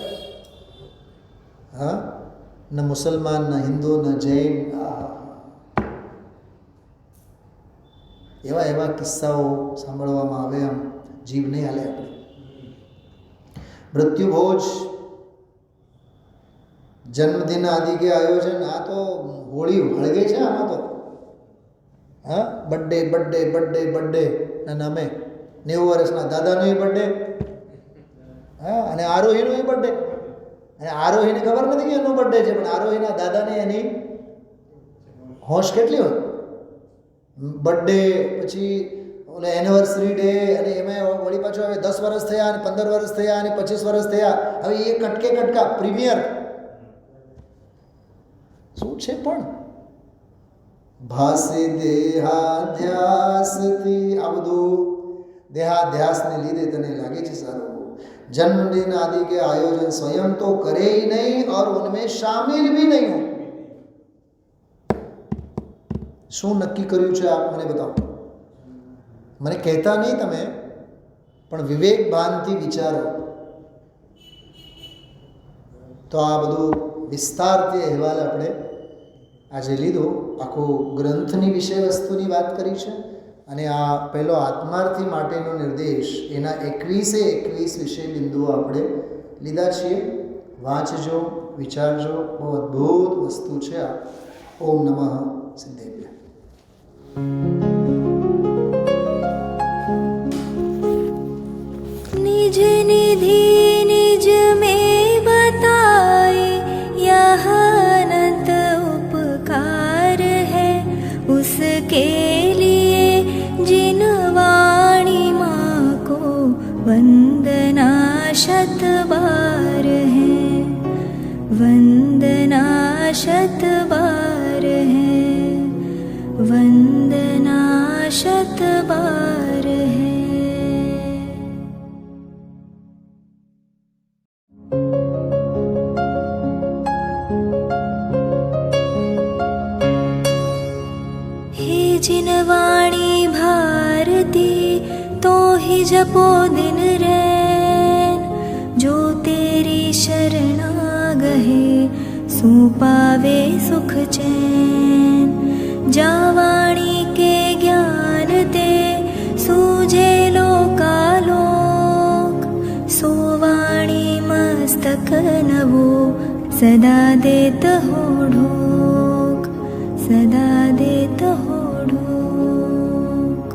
हाँ, न मुसलमान, न हिंदू, न जैन. એવા એવા કિસ્સાઓ સાંભળવામાં આવે, આમ જીવ નહીં હાલે આપણે. મૃત્યુભોજ, જન્મદિન આદિ કે આયોજન, આ તો હોળી વળગે છે આમાં તો. હા, બર્થડે બર્થડે બર્થડે બર્થડે ના નામે 90 વર્ષના દાદાનો બર્થડે, હા, અને આરોહીનો બર્થડે. અને આરોહીને ખબર નથી કે એનો બર્થડે છે, પણ આરોહીના દાદાને એની હોશ કેટલી હોય. બર્થડે પછી ઓલે એનિવર્સરી ડે, અને એમાં વળી પાછું હવે 10 વર્ષ થયા, અને 15 વર્ષ થયા, અને 25 વર્ષ થયા. હવે એ કટકે કટકા પ્રીમિયર શું છે. પણ ભાસે દેહાધ્યાસથી આ બધું દેહાધ્યાસને લીધે તને લાગે છે સારું. जन्मदिन आदि के आयोजन स्वयं तो करे ही नहीं और उनमें शामिल भी नहीं हो. શું નક્કી કર્યું છે આપ મને બતાવો. મને કહેતા નહીં તમે, પણ વિવેક ભાનથી વિચારો તો આ બધું વિસ્તારથી અહેવાલ આપણે આજે લીધો. આખો ગ્રંથની વિષય વસ્તુની વાત કરી છે, અને આ પહેલો આત્માર્થી માટેનો નિર્દેશ, એના 21 વિષય બિંદુઓ આપણે લીધા છીએ. વાંચજો, વિચારજો, બહુ અદ્ભુત વસ્તુ છે આ. ઓમ નમઃ સિદ્ધેભ્ય. निज निधि निज में बताए, यह अनंत उपकार है उसके लिए जिन वाणी माँ को वंदना शत बार है, वंदना शत बार है, वंदना शत बार है. जिन वाणी भारती तो ही जपो दिन रैन, जो तेरी शरणा गहे सो पावे सुख चैन, जावाणी के ज्ञान ते सूझे लोकालोक। सोवाणी मस्तक नवो सदा देत हो ढोक, सदा देत हो ढोक।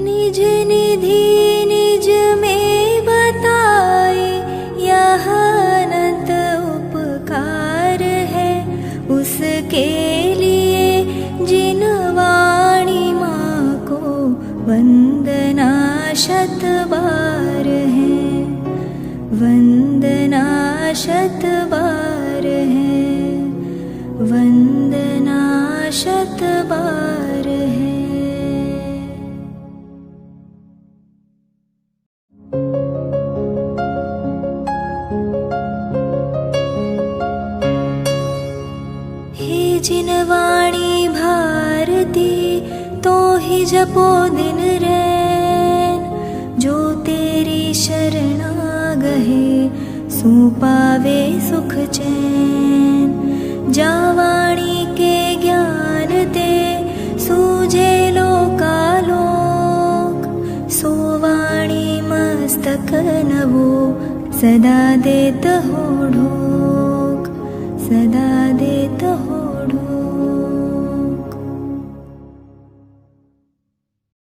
निज निधि निज में बताए, यह अनंत उपकार है उसके लिए जिन वाणी माँ को वंदना शत बार है, वंदना शत बार है, वंदना शत बार है। हे जिन वाणी भारती तो ही जपो दिन रैन, जो तेरी शरणा गहे सो पावे सुख चैन। जावाणी के ज्ञान ते सूझे लोकालोक। सोवाणी मस्तक नवो सदा देत हो ढोक, सदा देत हो